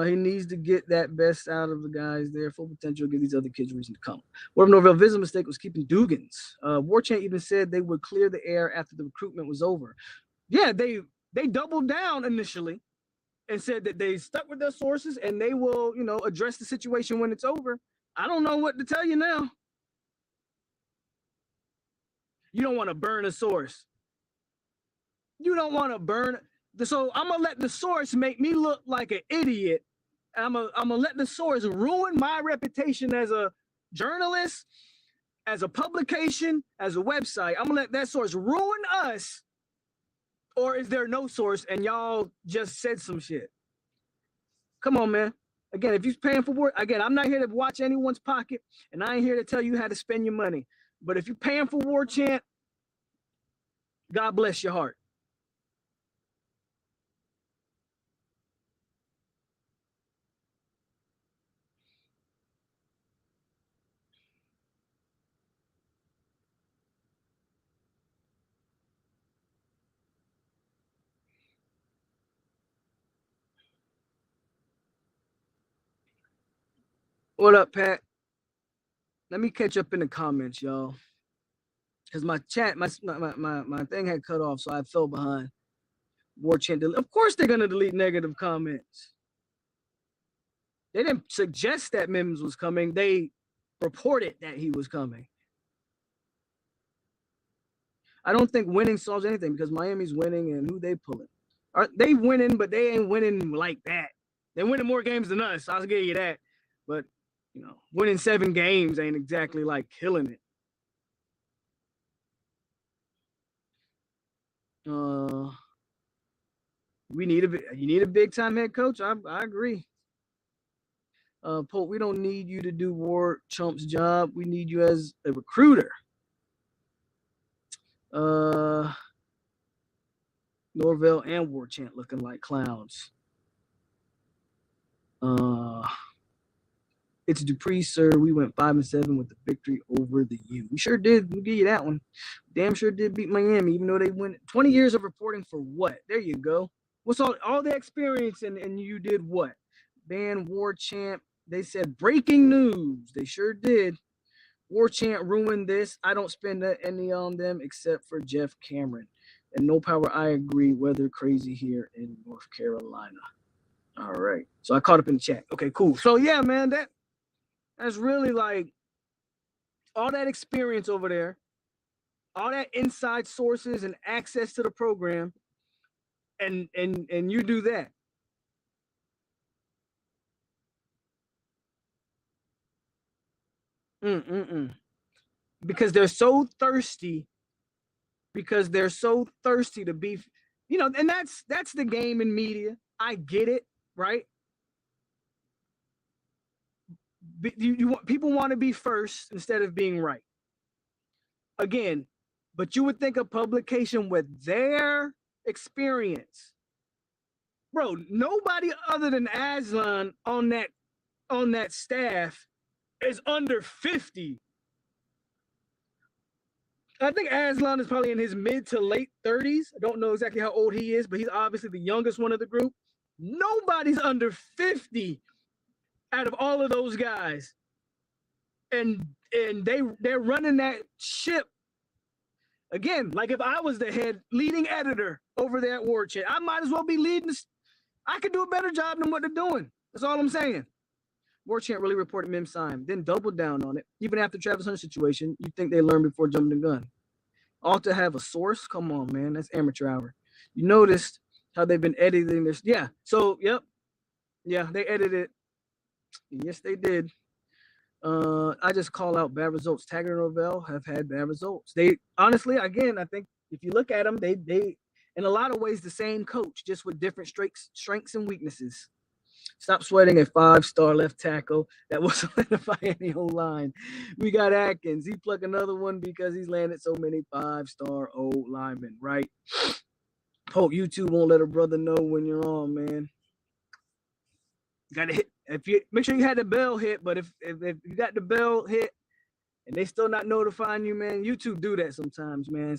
He needs to get that best out of the guys there. Full potential, give these other kids a reason to come. What if Norvell Viz's mistake was keeping Dugans? Warchant even said they would clear the air after the recruitment was over. Yeah, they doubled down initially and said that they stuck with their sources and they will, address the situation when it's over. I don't know what to tell you now. You don't want to burn a source. You don't want to burn. So I'm going to let the source make me look like an idiot. I'm going to let the source ruin my reputation as a journalist, as a publication, as a website. I'm going to let that source ruin us. Or is there no source and y'all just said some shit? Come on, man. Again, if you're paying for work, again, I'm not here to watch anyone's pocket, and I ain't here to tell you how to spend your money. But if you're paying for Warchant, God bless your heart. What up, Pat? Let me catch up in the comments, y'all. Because my chat, my thing had cut off, so I fell behind. Warchant, of course they're gonna delete negative comments. They didn't suggest that Mims was coming. They reported that he was coming. I don't think winning solves anything because Miami's winning and who they pulling. They winning, but they ain't winning like that. They're winning more games than us. I'll give you that. But winning 7 games ain't exactly like killing it. You need a big time head coach. I agree. Polk, we don't need you to do Warchant's job. We need you as a recruiter. Norvell and Warchant looking like clowns. It's Dupree, sir. We went 5-7 with the victory over the U. We sure did. We'll give you that one. Damn sure did beat Miami, even though they went 20 years of reporting for what? There you go. What's all the experience and you did what? Ban Warchant. They said breaking news. They sure did. Warchant ruined this. I don't spend any on them except for Jeff Cameron. And no power, I agree. Weather crazy here in North Carolina. All right. So I caught up in the chat. Okay, cool. So yeah, man, that's really like all that experience over there, all that inside sources and access to the program, and you do that. Because they're so thirsty. Because they're so thirsty to be, and that's the game in media. I get it, right? People want to be first instead of being right. Again, but you would think a publication with their experience, bro. Nobody other than Aslan on that staff is under 50. I think Aslan is probably in his mid to late 30s. I don't know exactly how old he is, but he's obviously the youngest one of the group. Nobody's under 50 out of all of those guys. And they're running that ship. Again, like if I was the leading editor over there at Warchant, I might as well be leading this. I could do a better job than what they're doing. That's all I'm saying. Warchant really reported Mim sign, then doubled down on it. Even after Travis Hunter situation, you think they learned before jumping the gun. All to have a source? Come on, man. That's amateur hour. You noticed how they've been editing this. Yeah. So, yep. Yeah, they edited. Yes, they did. I just call out bad results. Taggart and Norvell have had bad results. They honestly, again, I think if you look at them, they In a lot of ways, the same coach, just with different strengths and weaknesses. Stop sweating a 5-star left tackle that will solidify any whole line. We got Atkins. He plucked another one because he's landed so many 5-star old linemen, right? Hope YouTube won't let a brother know when you're on, man. Got to hit. If you make sure you had the bell hit, but if you got the bell hit and they still not notifying you, man, YouTube do that sometimes, man.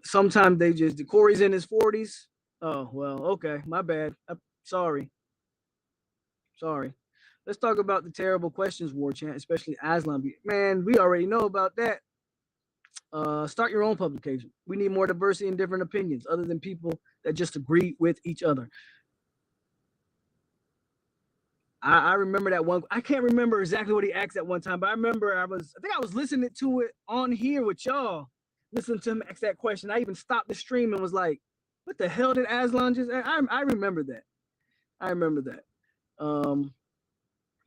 Sometimes they just Corey's in his 40s. Oh well, okay, my bad. Sorry. Let's talk about the terrible questions, Warchant, especially Aslan. Man, we already know about that. Start your own publication. We need more diversity and different opinions, other than people that just agree with each other. I remember that one. I can't remember exactly what he asked at one time, but I remember I think I was listening to it on here with y'all, listening to him ask that question. I even stopped the stream and was like, "What the hell did Aslan just?" I remember that.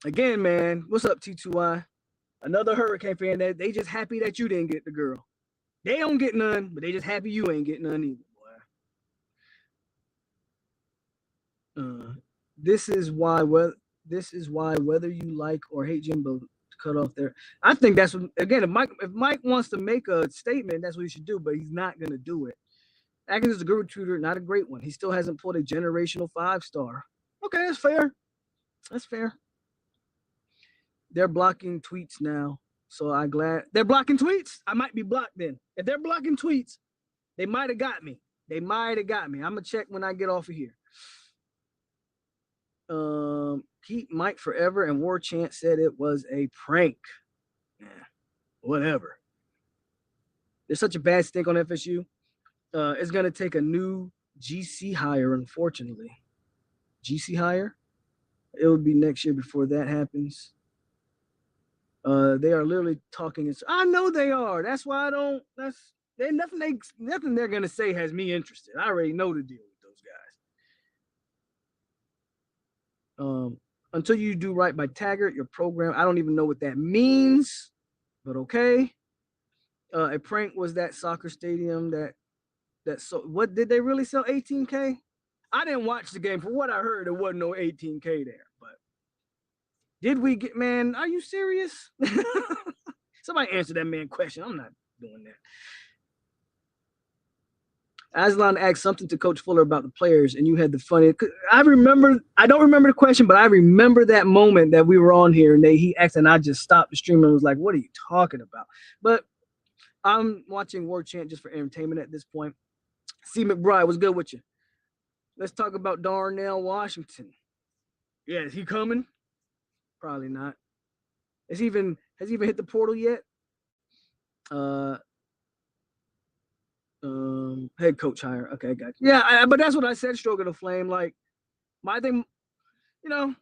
Again, man, what's up, T2I? Another Hurricane fan that they just happy that you didn't get the girl. They don't get none, but they just happy you ain't getting none either, boy. This is why whether you like or hate Jimbo cut off there. I think that's what, again, if Mike wants to make a statement, that's what he should do, but he's not gonna do it. Atkins is a good recruiter, not a great one. He still hasn't pulled a generational 5-star. Okay, that's fair. They're blocking tweets now. So I'm glad they're blocking tweets. I might be blocked then. If they're blocking tweets, they might have got me. I'm gonna check when I get off of here. Keep Mike forever, and Warchant said it was a prank. Yeah, whatever. There's such a bad stink on FSU. It's gonna take a new GC hire, unfortunately. GC hire? It will be next year before that happens. They are literally talking. I know they are. That's why I don't. Nothing they're gonna say has me interested. I already know the deal with those guys. Until you do right by Taggart, your program. I don't even know what that means, but okay. A prank was that soccer stadium that. So what did they really sell 18K? I didn't watch the game. From what I heard, there wasn't no 18K there. But did we get, man? Are you serious? Somebody answer that man question. I'm not doing that. Aslan asked something to Coach Fuller about the players, and you had the funny. I don't remember the question, but I remember that moment that we were on here, and he asked, and I just stopped the stream and was like, "What are you talking about?" But I'm watching Warchant just for entertainment at this point. C. McBride, what's good with you? Let's talk about Darnell Washington. Yeah, is he coming? Probably not. Has he even hit the portal yet? Head coach hire. Okay, got you. Yeah, but that's what I said. Stroking the flame. Like my thing, and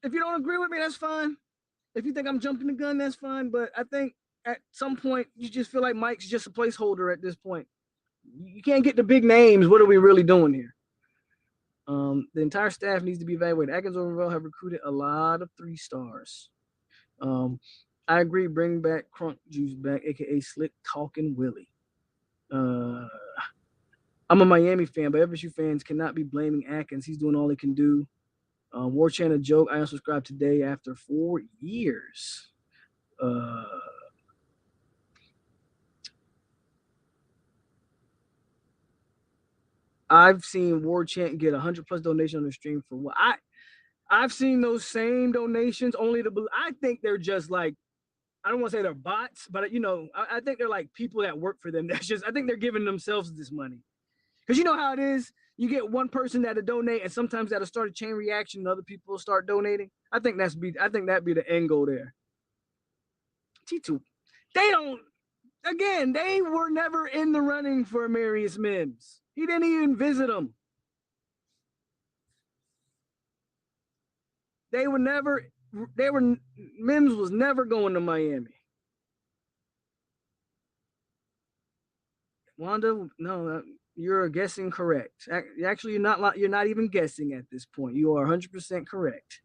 if you don't agree with me, that's fine. If you think I'm jumping the gun, that's fine. But I think at some point you just feel like Mike's just a placeholder at this point. You can't get the big names. What are we really doing here? The entire staff needs to be evaluated. Atkins and Norvell have recruited a lot of 3-stars. I agree. Bring back Crunk Juice back, a.k.a. Slick Talking Willie. I'm a Miami fan, but FSU fans cannot be blaming Atkins. He's doing all he can do. Warchant a joke. I unsubscribed today after 4 years. I've seen Warchant get 100+ donation on the stream for what I've seen those same donations only to. I think they're just like, I don't want to say they're bots, but I think they're like people that work for them. I think they're giving themselves this money. Because you know how it is. You get one person that'll donate, and sometimes that'll start a chain reaction, and other people will start donating. I think that'd be the end goal there. T2, they were never in the running for Marius Mims. He didn't even visit them. Mims was never going to Miami. Wanda, no, you're guessing correct. Actually, you're not even guessing at this point. You are 100% correct.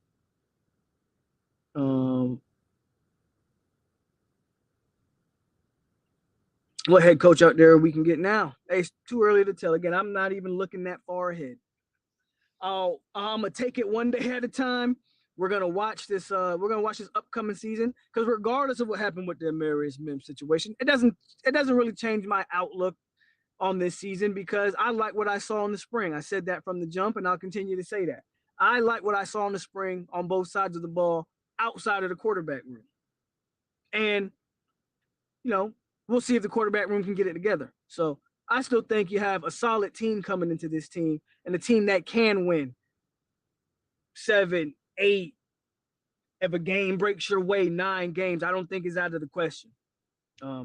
what head coach out there we can get now. Hey, it's too early to tell. Again, I'm not even looking that far ahead. I'm gonna take it one day at a time. We're gonna watch this. We're gonna watch this upcoming season because regardless of what happened with the Amarius Mims situation, it doesn't really change my outlook on this season because I like what I saw in the spring. I said that from the jump, and I'll continue to say that. I like what I saw in the spring on both sides of the ball, outside of the quarterback room, and you know we'll see if the quarterback room can get it together. So I still think you have a solid team coming into this team and a team that can win 7, 8. If a game breaks your way, 9 games, I don't think is out of the question.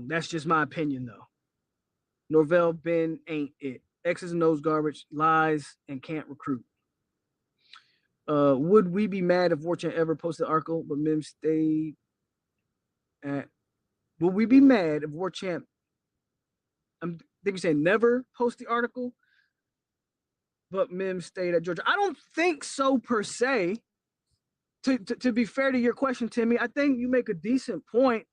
That's just my opinion, though. Norvell Ben ain't it. X's and O's garbage, lies, and can't recruit. Would we be mad if Warchant ever posted the article, but Mims stayed at? Would we be mad if Warchant? I think you're saying never post the article, but Mims stayed at Georgia. I don't think so per se. To be fair to your question, Timmy, I think you make a decent point.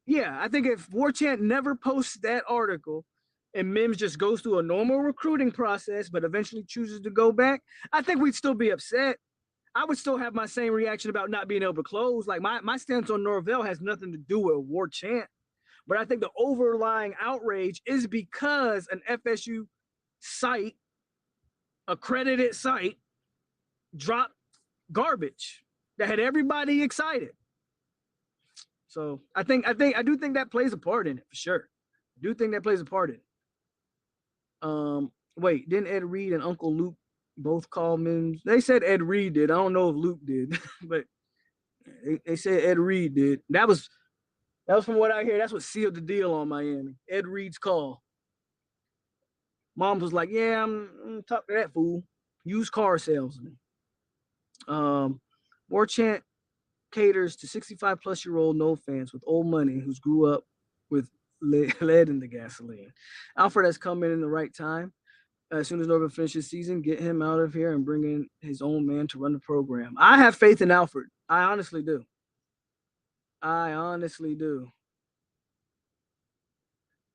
Yeah, I think if Warchant never posts that article and Mims just goes through a normal recruiting process, but eventually chooses to go back, I think we'd still be upset. I would still have my same reaction about not being able to close. Like my stance on Norvell has nothing to do with Warchant, but I think the overlying outrage is because an FSU site, accredited site, dropped garbage that had everybody excited. So I do think that plays a part in it for sure. I do think that plays a part in it. Wait, didn't Ed Reed and Uncle Luke both call Mims? They said Ed Reed did. I don't know if Luke did, but they said Ed Reed did. That was from what I hear. That's what sealed the deal on Miami. Ed Reed's call. Mom was like, "Yeah, I'm talk to that fool, used car salesman." Warchant caters to 65-plus-year-old no fans with old money who's grew up with lead in the gasoline. Alfred has come in the right time. As soon as Norvell finishes season, get him out of here and bring in his own man to run the program. I have faith in Alfred. I honestly do. I honestly do.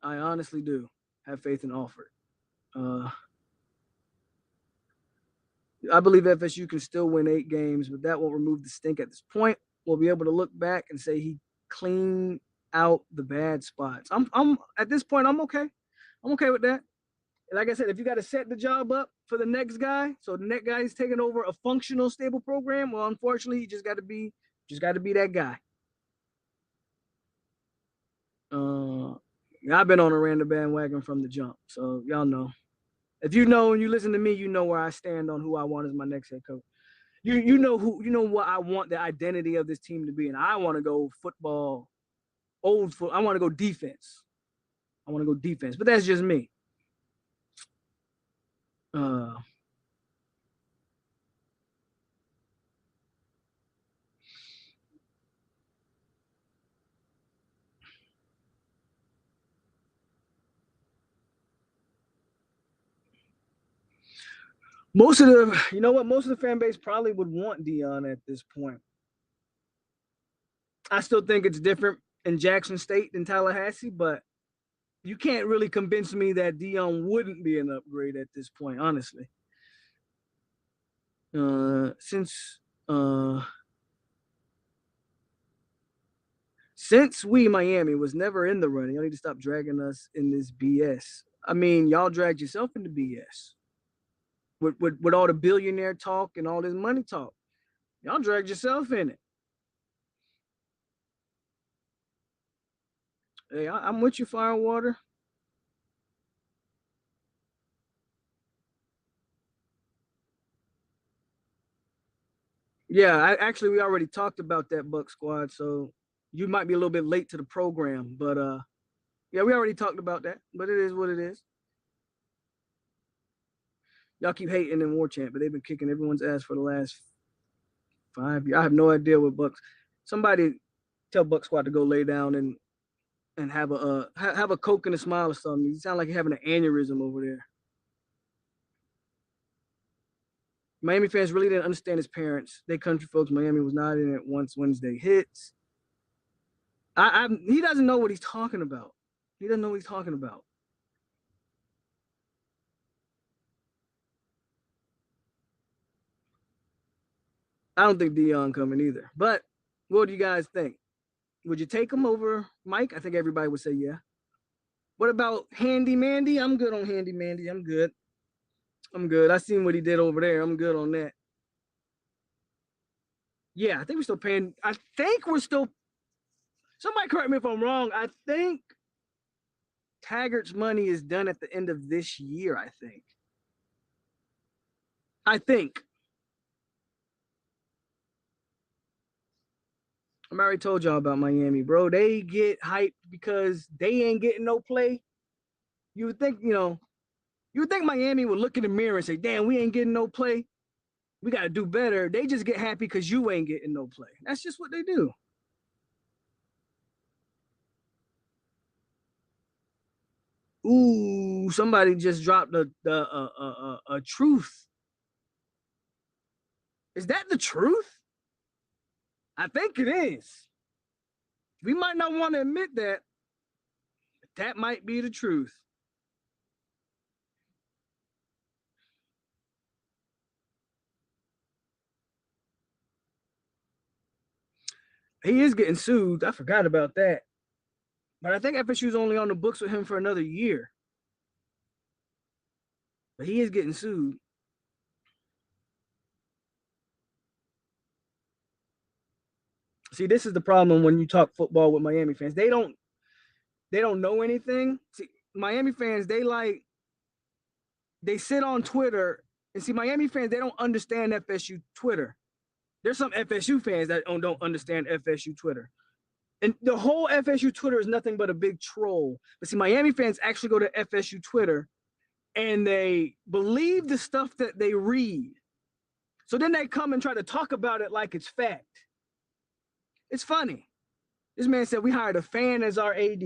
I honestly do have faith in Alfred. I believe FSU can still win 8 games, but that won't remove the stink at this point. We'll be able to look back and say he cleaned out the bad spots. I'm at this point, I'm okay. I'm okay with that. Like I said, if you got to set the job up for the next guy, so the next guy is taking over a functional, stable program, well, unfortunately, you just got to be that guy. I've been on a random bandwagon from the jump, so y'all know. If you know and you listen to me, you know where I stand on who I want as my next head coach. You know what I want the identity of this team to be, and I want to go football, old foot. I want to go defense. But that's just me. Most of the fan base probably would want Dion at this point. I still think it's different in Jackson State than Tallahassee, but you can't really convince me that Dion wouldn't be an upgrade at this point, honestly. Since we Miami was never in the running, y'all need to stop dragging us in this BS. I mean, y'all dragged yourself into BS with all the billionaire talk and all this money talk. Y'all dragged yourself in it. Hey, I'm with you, Firewater. Yeah, we already talked about that Buck squad, so you might be a little bit late to the program, but yeah, we already talked about that. But it is what it is. Y'all keep hating in Warchant, but they've been kicking everyone's ass for the last 5 years. I have no idea what Bucks. Somebody tell Buck Squad to go lay down and have a Coke and a smile or something. You sound like you're having an aneurysm over there. Miami fans really didn't understand his parents. They country folks. Miami was not in it once Wednesday hits. He doesn't know what he's talking about. He doesn't know what he's talking about. I don't think Dion coming either. But what do you guys think? Would you take him over Mike? I think everybody would say yeah. What about Handy Mandy? I'm good on Handy Mandy. I'm good. I'm good. I seen what he did over there. I'm good on that. Yeah, I think we're still paying. I think we're still. Somebody correct me if I'm wrong. I think Taggart's money is done at the end of this year. I think. I think. I already told y'all about Miami, bro. They get hyped because they ain't getting no play. You would think, you would think Miami would look in the mirror and say, damn, we ain't getting no play. We got to do better. They just get happy because you ain't getting no play. That's just what they do. Ooh, somebody just dropped a truth. Is that the truth? I think it is. We might not want to admit that, but that might be the truth. He is getting sued. I forgot about that. But I think FSU's only on the books with him for another year. But he is getting sued. See, this is the problem when you talk football with Miami fans. They don't know anything. See, Miami fans, they sit on Twitter and see Miami fans, they don't understand FSU Twitter. There's some FSU fans that don't understand FSU Twitter. And the whole FSU Twitter is nothing but a big troll. But see, Miami fans actually go to FSU Twitter and they believe the stuff that they read. So then they come and try to talk about it like it's fact. It's funny. This man said we hired a fan as our AD.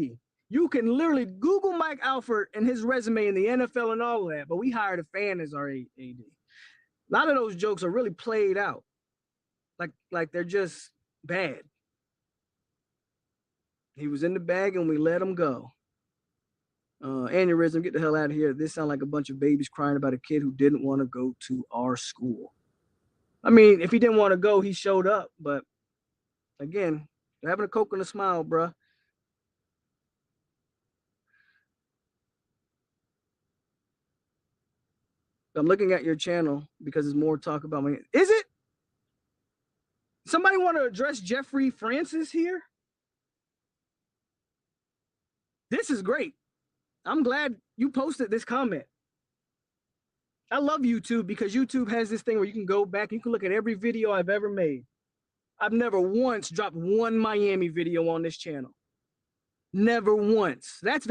You can literally Google Mike Alford and his resume in the NFL and all of that, but we hired a fan as our AD. A lot of those jokes are really played out. Like they're just bad. He was in the bag and we let him go. Aneurysm, get the hell out of here. This sounds like a bunch of babies crying about a kid who didn't want to go to our school. I mean, if he didn't want to go, he showed up. But again, having a Coke and a smile, bruh. I'm looking at your channel because there's more talk about me. Is it? Somebody want to address Jeffrey Francis here? This is great. I'm glad you posted this comment. I love YouTube because YouTube has this thing where you can go back, you can look at every video I've ever made. I've never once dropped one Miami video on this channel. Never once. That's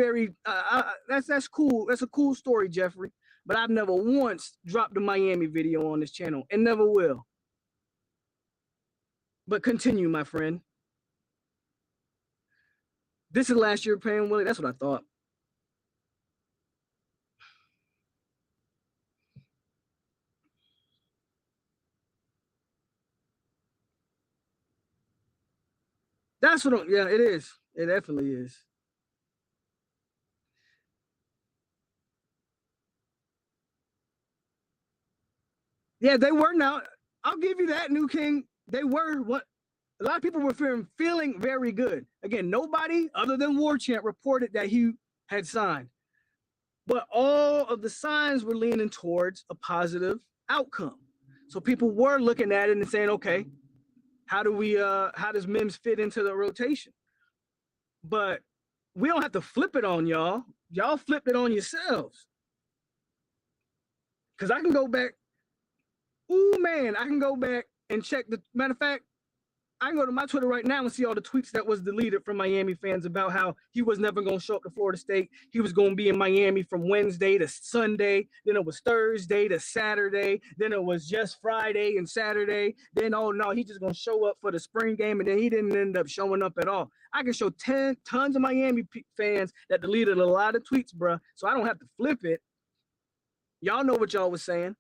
that's cool. That's a cool story, Jeffrey. But I've never once dropped a Miami video on this channel and never will. But continue, my friend. This is last year paying Willie. That's what I thought. That's what yeah, it is. It definitely is. Yeah, they were now. I'll give you that, New King. They were what a lot of people were feeling very good. Again, nobody other than Warchant reported that he had signed. But all of the signs were leaning towards a positive outcome. So people were looking at it and saying, okay, how does Mims fit into the rotation? But we don't have to flip it on y'all. Y'all flipped it on yourselves. Because I can go back. Ooh, man, I can go back and check the matter of fact, I can go to my Twitter right now and see all the tweets that was deleted from Miami fans about how he was never going to show up to Florida State. He was going to be in Miami from Wednesday to Sunday. Then it was Thursday to Saturday. Then it was just Friday and Saturday. Then, oh, no, he's just going to show up for the spring game. And then he didn't end up showing up at all. I can show tons of Miami fans that deleted a lot of tweets, bro. So I don't have to flip it. Y'all know what y'all was saying.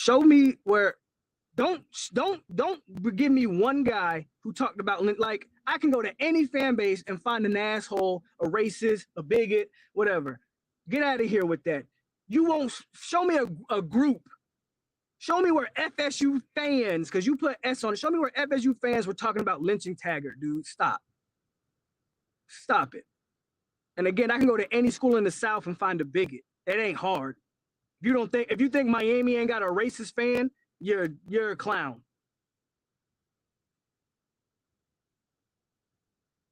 show me where. Don't give me one guy who talked about, like, I can go to any fan base and find an asshole, a racist, a bigot, whatever. Get out of here with that. You won't show me a group. Show me where FSU fans, because you put S on it. Show me where FSU fans were talking about lynching Taggart, dude. Stop it. And again, I can go to any school in the South and find a bigot. It ain't hard. If you think Miami ain't got a racist fan, you're a clown.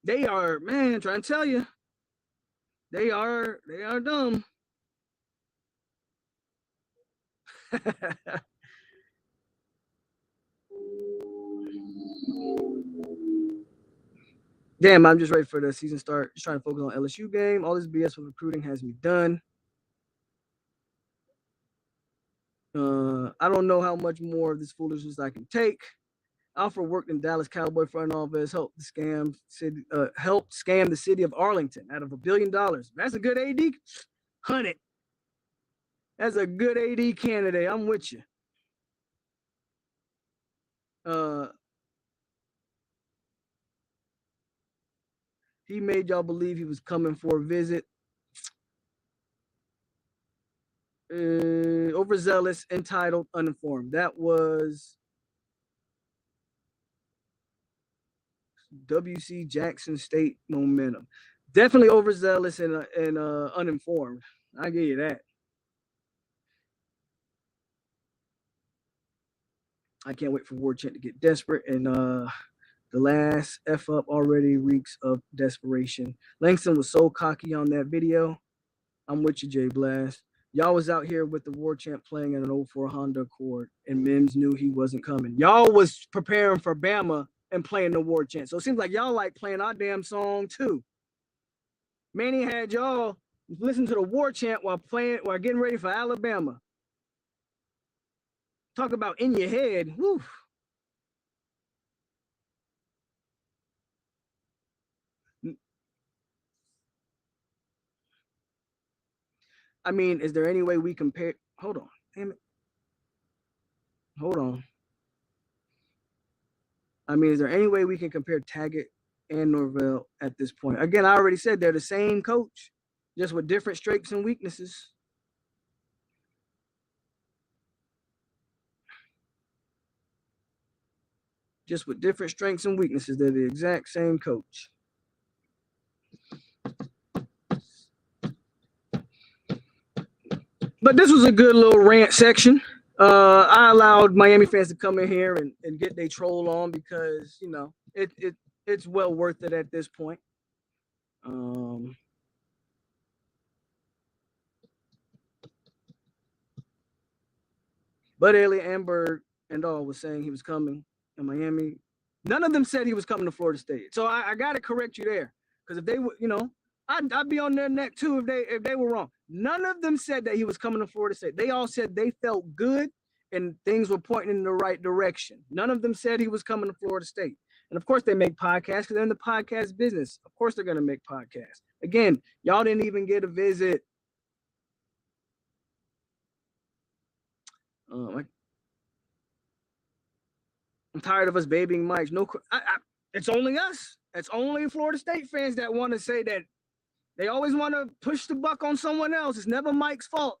They are, man, trying to tell you. They are dumb. Damn, I'm just ready for the season start. Just trying to focus on LSU game. All this BS with recruiting has me done. I don't know how much more of this foolishness I can take. Alfred worked in Dallas Cowboy front office, helped scam the city of Arlington out of $1 billion. That's a good AD. 100. That's a good AD candidate. I'm with you. He made y'all believe he was coming for a visit. Overzealous, entitled, uninformed. That was W.C. Jackson State Momentum. Definitely overzealous and uninformed. I give you that. I can't wait for Warchant to get desperate, and the last F up already reeks of desperation. Langston was so cocky on that video. I'm with you, Jay Blast. Y'all was out here with the Warchant playing in an 04 Honda Accord, and Mims knew he wasn't coming. Y'all was preparing for Bama and playing the Warchant. So it seems like y'all like playing our damn song too. Manny had y'all listen to the Warchant while getting ready for Alabama. Talk about in your head. Woo. I mean, is there any way we compare? Hold on. Damn it. Hold on. I mean, is there any way we can compare Taggart and Norvell at this point? Again, I already said they're the same coach, just with different strengths and weaknesses. Just with different strengths and weaknesses. They're the exact same coach. But this was a good little rant section. I allowed Miami fans to come in here and get their troll on because, you know, it's well worth it at this point. But Ailey Amberg and all was saying he was coming in Miami. None of them said he was coming to Florida State. So I got to correct you there. Because if they were, you know, I'd be on their neck too if they were wrong. None of them said that he was coming to Florida State. They all said they felt good and things were pointing in the right direction. None of them said he was coming to Florida State. And of course they make podcasts because they're in the podcast business. Of course they're going to make podcasts. Again, y'all didn't even get a visit. I'm tired of us babying mics. It's only us. It's only Florida State fans that want to say that. They always want to push the buck on someone else. It's never Mike's fault.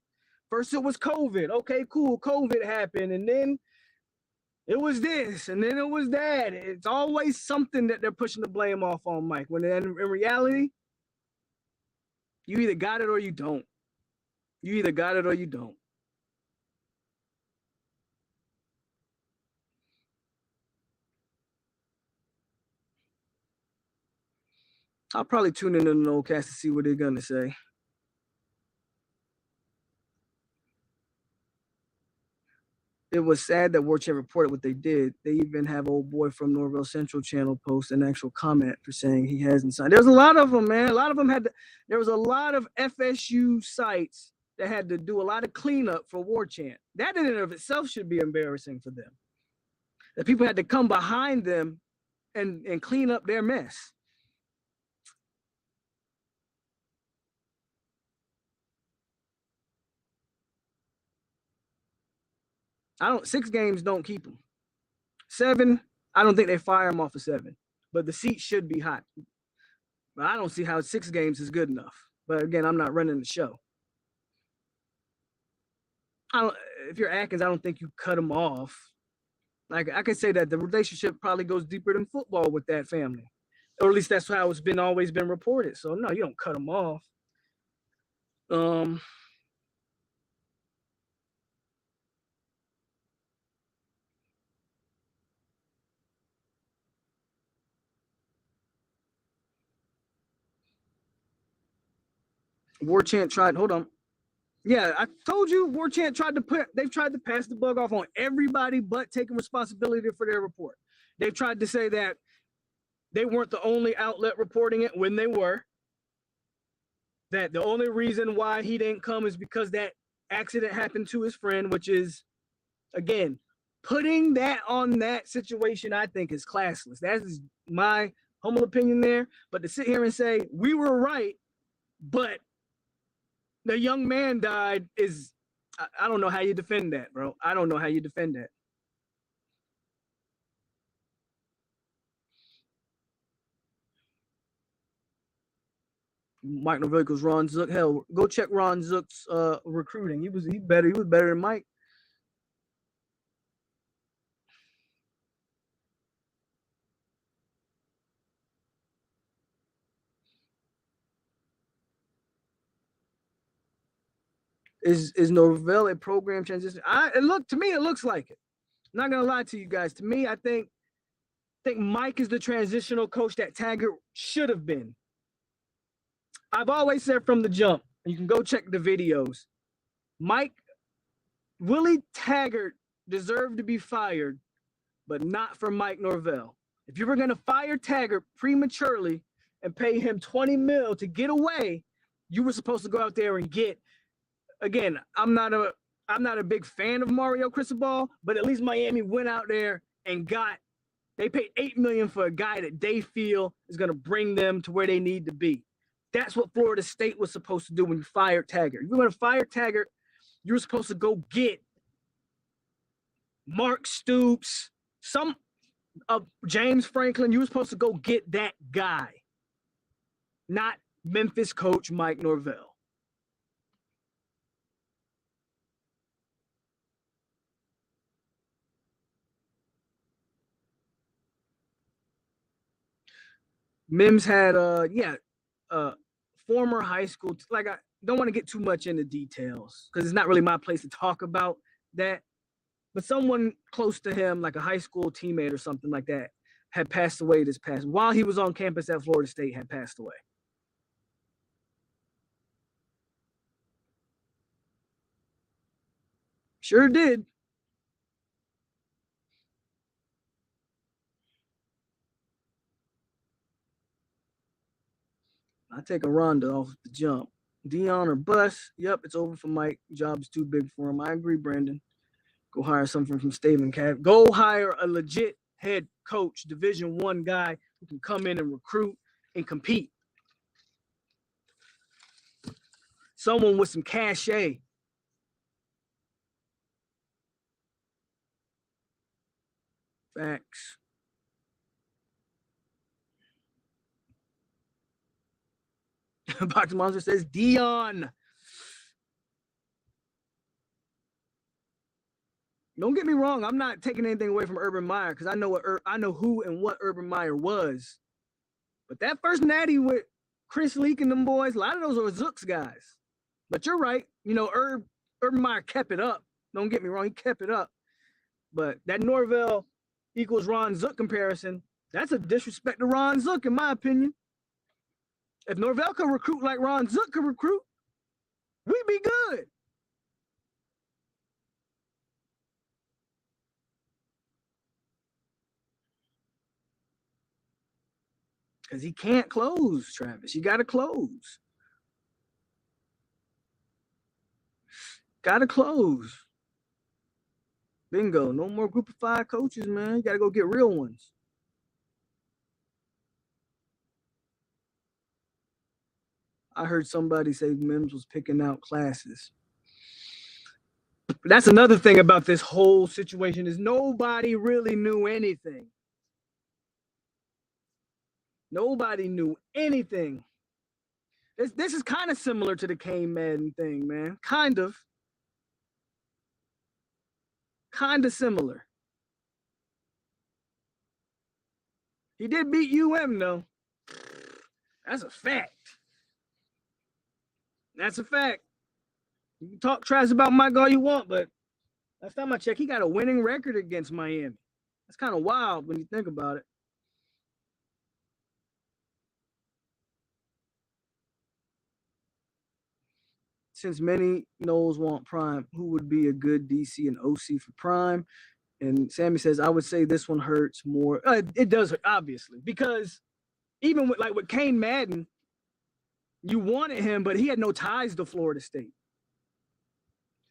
First it was COVID. Okay, cool. COVID happened. And then it was this. And then it was that. It's always something that they're pushing the blame off on Mike. When in reality, you either got it or you don't. You either got it or you don't. I'll probably tune into the Nolecast to see what they're going to say. It was sad that Warchant reported what they did. They even have old boy from Norvell Central channel post an actual comment for saying he hasn't signed. There's a lot of them, man. A lot of them there was a lot of FSU sites that had to do a lot of cleanup for Warchant. That in and of itself should be embarrassing for them. That people had to come behind them and clean up their mess. 6 games don't keep him. 7, I don't think they fire him off of 7. But the seat should be hot. But I don't see how 6 games is good enough. But again, I'm not running the show. If you're Atkins, I don't think you cut him off. Like, I can say that the relationship probably goes deeper than football with that family. Or at least that's how it's always been reported. So no, you don't cut him off. Warchant tried. Hold on. Yeah, I told you Warchant they've tried to pass the bug off on everybody but taking responsibility for their report. They've tried to say that they weren't the only outlet reporting it when they were. That the only reason why he didn't come is because that accident happened to his friend, which is, again, putting that on that situation, I think, is classless. That is my humble opinion there. But to sit here and say, we were right, but the young man died is, I don't know how you defend that, bro. I don't know how you defend that. Mike Norvell goes Ron Zook. Hell, go check Ron Zook's recruiting. He was better than Mike. Is Norvell a program transition? It looks like it. I'm not gonna lie to you guys. To me, I think Mike is the transitional coach that Taggart should have been. I've always said from the jump, and you can go check the videos, Willie Taggart deserved to be fired, but not for Mike Norvell. If you were going to fire Taggart prematurely and pay him $20 million to get away, you were supposed to go out there and get. Again, I'm not a big fan of Mario Cristobal, but at least Miami went out there and they paid $8 million for a guy that they feel is going to bring them to where they need to be. That's what Florida State was supposed to do when you fired Taggart. If you were going to fire Taggart, you were supposed to go get Mark Stoops, James Franklin. You were supposed to go get that guy, not Memphis coach Mike Norvell. Mims had former high school, like, I don't want to get too much into details because it's not really my place to talk about that, but someone close to him, like a high school teammate or something like that, had passed away while he was on campus at Florida State, had passed away. Sure did. I take a Ronda off the jump. Dion or bust. Yep, it's over for Mike. Job's too big for him. I agree, Brandon. Go hire something from Staven Cat. Go hire a legit head coach, Division I guy who can come in and recruit and compete. Someone with some cachet. Facts. Box Monster says Dion. Don't get me wrong. I'm not taking anything away from Urban Meyer because I know who and what Urban Meyer was. But that first natty with Chris Leak and them boys, a lot of those were Zook's guys. But you're right. Urban Meyer kept it up. Don't get me wrong. He kept it up. But that Norvell equals Ron Zook comparison, that's a disrespect to Ron Zook, in my opinion. If Norvell could recruit like Ron Zook could recruit, we'd be good. Because he can't close, Travis. You got to close. Got to close. Bingo. No more group of 5 coaches, man. You got to go get real ones. I heard somebody say Mims was picking out classes. But that's another thing about this whole situation is nobody really knew anything. Nobody knew anything. This is kind of similar to the Kane Madden thing, man. Kind of similar. He did beat though. That's a fact. That's a fact. You can talk trash about Mike all you want, but last time I checked, he got a winning record against Miami. That's kind of wild when you think about it. Since many Knowles want Prime, who would be a good DC and OC for Prime? And Sammy says, I would say this one hurts more. It does, obviously, because even with Kane Madden, you wanted him, but he had no ties to Florida State.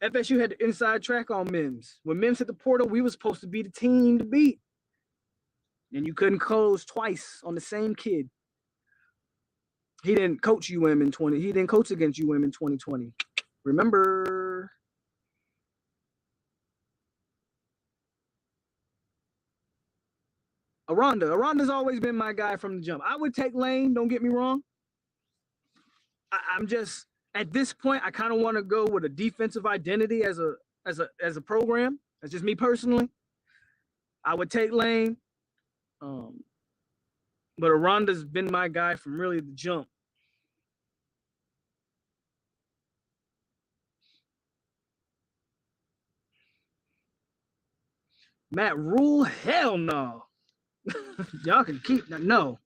FSU had the inside track on Mims. When Mims hit the portal, we were supposed to be the team to beat. And you couldn't close twice on the same kid. He didn't coach UM in 20. He didn't coach against UM in 2020. Remember? Aronda's always been my guy from the jump. I would take Lane, don't get me wrong. I'm just at this point, I kind of want to go with a defensive identity as a program. That's just me personally. I would take Lane. But Aronda's been my guy from really the jump. Matt Rule, hell no. Y'all can keep that. No.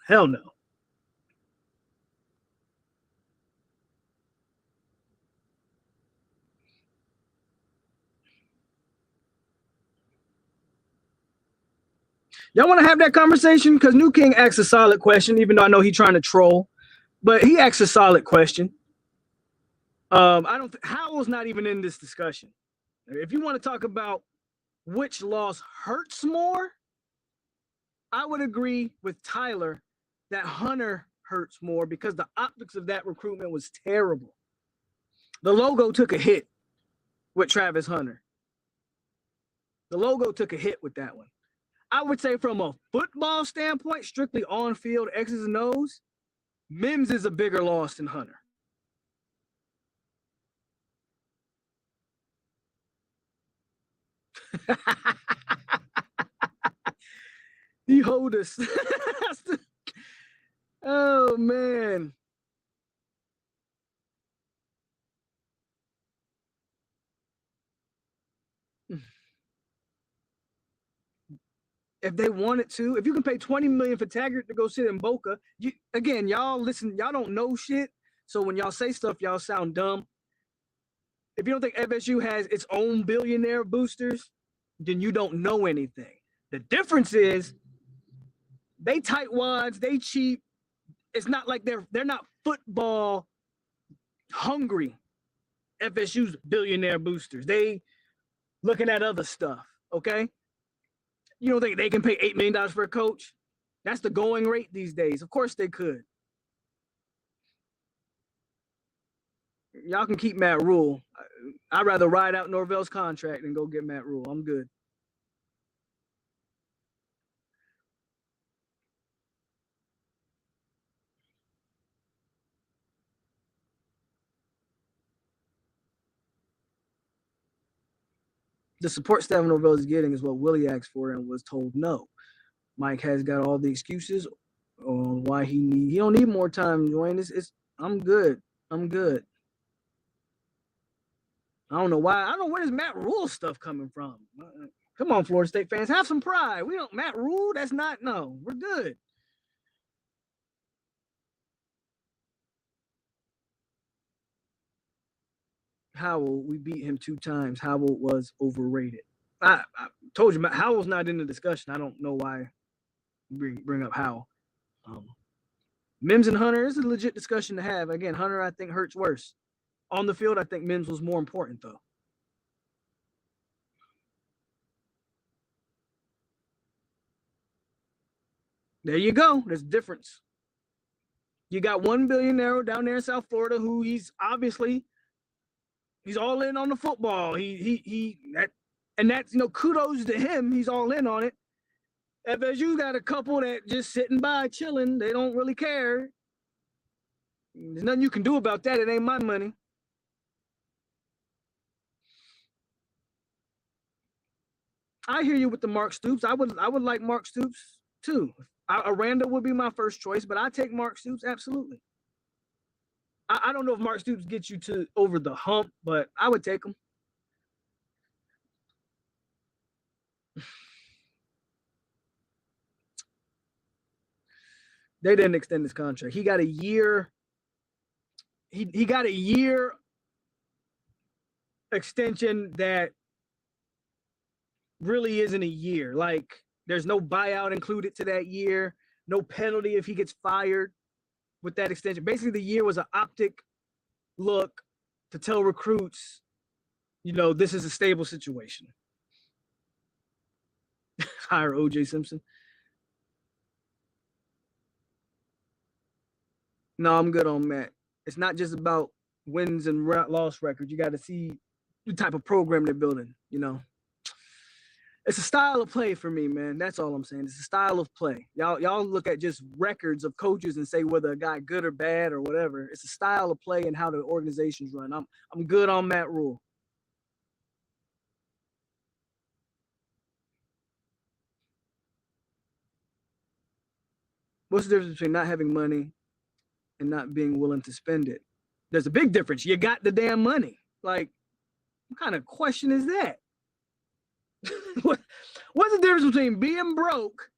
Hell no. Y'all want to have that conversation? Because New King asks a solid question, even though I know he's trying to troll. But he asks a solid question. Howell's not even in this discussion. If you want to talk about which loss hurts more, I would agree with Tyler that Hunter hurts more because the optics of that recruitment was terrible. The logo took a hit with Travis Hunter. The logo took a hit with that one. I would say from a football standpoint, strictly on-field X's and O's, Mims is a bigger loss than Hunter. He hold us. Oh, man. If they wanted to, if you can pay $20 million for Taggart to go sit in Boca, y'all listen, y'all don't know shit. So when y'all say stuff, y'all sound dumb. If you don't think FSU has its own billionaire boosters, then you don't know anything. The difference is they tight wads, they cheap. It's not like they're not football hungry. FSU's billionaire boosters. They looking at other stuff, okay? You don't think they can pay $8 million for a coach? That's the going rate these days. Of course they could. Y'all can keep Matt Rule. I'd rather ride out Norvell's contract than go get Matt Rule. I'm good. The support staff Norvell is getting is what Willie asked for and was told no. Mike has got all the excuses on why he don't need more time, Dwayne. I'm good. I don't know why. I don't know where this Matt Rule stuff coming from. Come on, Florida State fans, have some pride. We don't Matt Rule. That's not no. We're good. Howell, we beat him 2 times. Howell was overrated. I told you, Howell's not in the discussion. I don't know why you bring up Howell. Mims and Hunter is a legit discussion to have. Again, Hunter, I think, hurts worse. On the field, I think Mims was more important, though. There you go. There's a difference. You got one billionaire down there in South Florida who he's obviously He's all in on the football. And that's, kudos to him. He's all in on it. FSU got a couple that just sitting by chilling. They don't really care. There's nothing you can do about that. It ain't my money. I hear you with the Mark Stoops. I would like Mark Stoops too. Aranda would be my first choice, but I take Mark Stoops absolutely. I don't know if Mark Stoops gets you to over the hump, but I would take him. They didn't extend his contract. He got a year. He got a year extension that really isn't a year. Like, there's no buyout included to that year, no penalty if he gets fired with that extension. Basically, the year was an optic look to tell recruits, this is a stable situation. Hire O.J. Simpson. No, I'm good on Matt. It's not just about wins and loss records. You got to see the type of program they're building, It's a style of play for me, man. That's all I'm saying. It's a style of play. Y'all look at just records of coaches and say whether a guy good or bad or whatever. It's a style of play and how the organizations run. I'm good on Matt Rule. What's the difference between not having money and not being willing to spend it? There's a big difference. You got the damn money. Like, what kind of question is that? What's the difference between being broke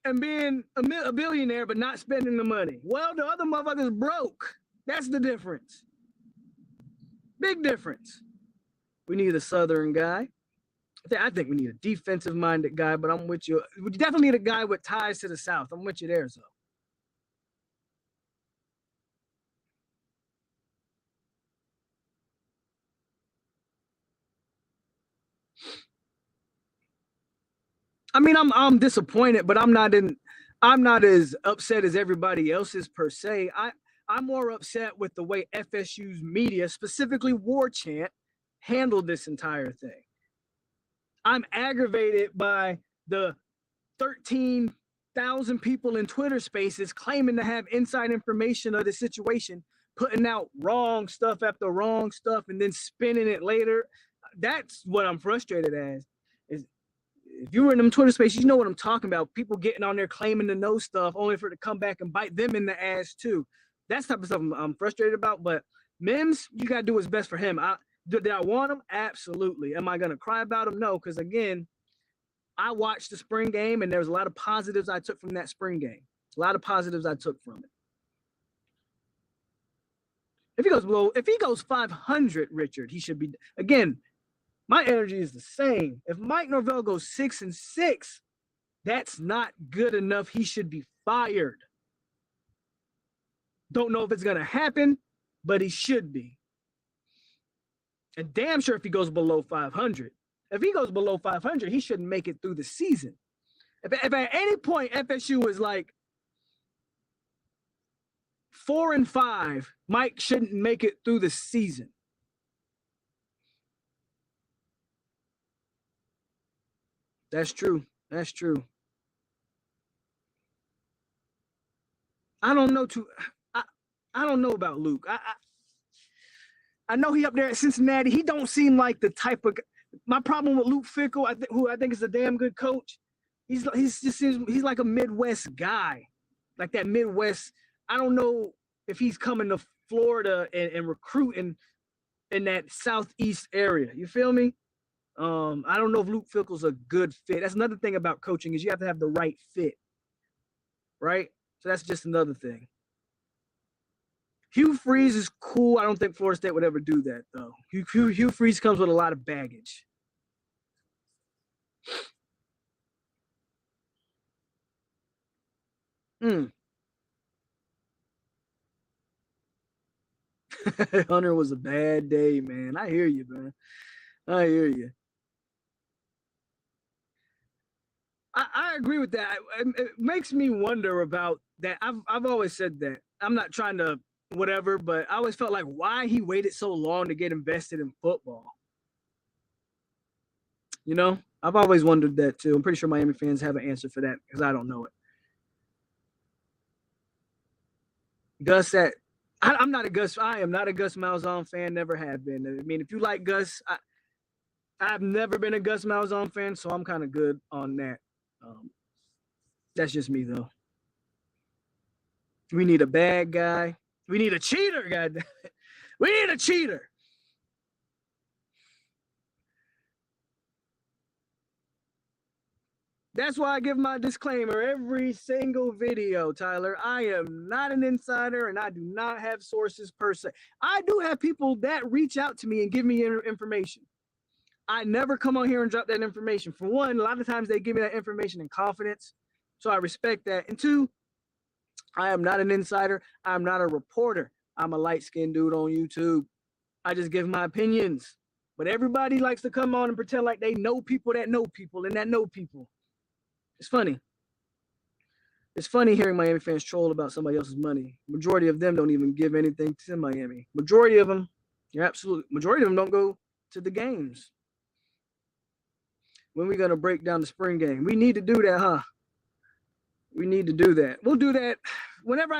and being a billionaire but not spending the money? Well, the other motherfucker's broke. That's the difference. Big difference. We need a Southern guy. I think we need a defensive-minded guy, but I'm with you. We definitely need a guy with ties to the South. I'm with you there, so. I mean, I'm disappointed, but I'm not as upset as everybody else is per se. I'm more upset with the way FSU's media, specifically Warchant, handled this entire thing. I'm aggravated by the 13,000 people in Twitter spaces claiming to have inside information of the situation, putting out wrong stuff after wrong stuff and then spinning it later. That's what I'm frustrated as. If you were in them Twitter spaces, you know what I'm talking about. People getting on there claiming to know stuff only for it to come back and bite them in the ass too. That's the type of stuff I'm frustrated about. But Mims, you got to do what's best for him. Did I want him? Absolutely. Am I going to cry about him? No, because again, I watched the spring game and there was a lot of positives I took from that spring game. A lot of positives I took from it. If he goes 500, Richard, he should be, again, my energy is the same. If Mike Norvell goes 6-6, that's not good enough. He should be fired. Don't know if it's going to happen, but he should be. And damn sure if he goes below 500. If he goes below 500, he shouldn't make it through the season. If at any point FSU is like 4-5, Mike shouldn't make it through the season. That's true. That's true. I don't know I don't know about Luke. I know he up there at Cincinnati. He don't seem like the type of. My problem with Luke Fickell, who I think is a damn good coach. He's like a Midwest guy, like that Midwest. I don't know if he's coming to Florida and recruiting in that Southeast area. You feel me? I don't know if Luke Fickell's a good fit. That's another thing about coaching is you have to have the right fit, right? So that's just another thing. Hugh Freeze is cool. I don't think Florida State would ever do that, though. Hugh Freeze comes with a lot of baggage. Hunter was a bad day, man. I hear you, man. I hear you. I agree with that. It makes me wonder about that. I've always said that. I'm not trying to whatever, but I always felt like why he waited so long to get invested in football. You know, I've always wondered that too. I'm pretty sure Miami fans have an answer for that because I don't know it. Gus at I am not a Gus Malzahn fan, never have been. I mean, if you like Gus, I've never been a Gus Malzahn fan, so I'm kind of good on that. That's just me though. We need a bad guy. We need a cheater, goddamn it. We need a cheater. That's why I give my disclaimer every single video, Tyler. I am not an insider and I do not have sources per se. I do have people that reach out to me and give me information. I never come on here and drop that information. For one, a lot of times they give me that information in confidence. So I respect that. And two, I am not an insider. I'm not a reporter. I'm a light-skinned dude on YouTube. I just give my opinions. But everybody likes to come on and pretend like they know people that know people and that know people. It's funny. It's funny hearing Miami fans troll about somebody else's money. Majority of them don't even give anything to Miami. Majority of them don't go to the games. When are we going to break down the spring game? We need to do that, huh? We need to do that. We'll do that whenever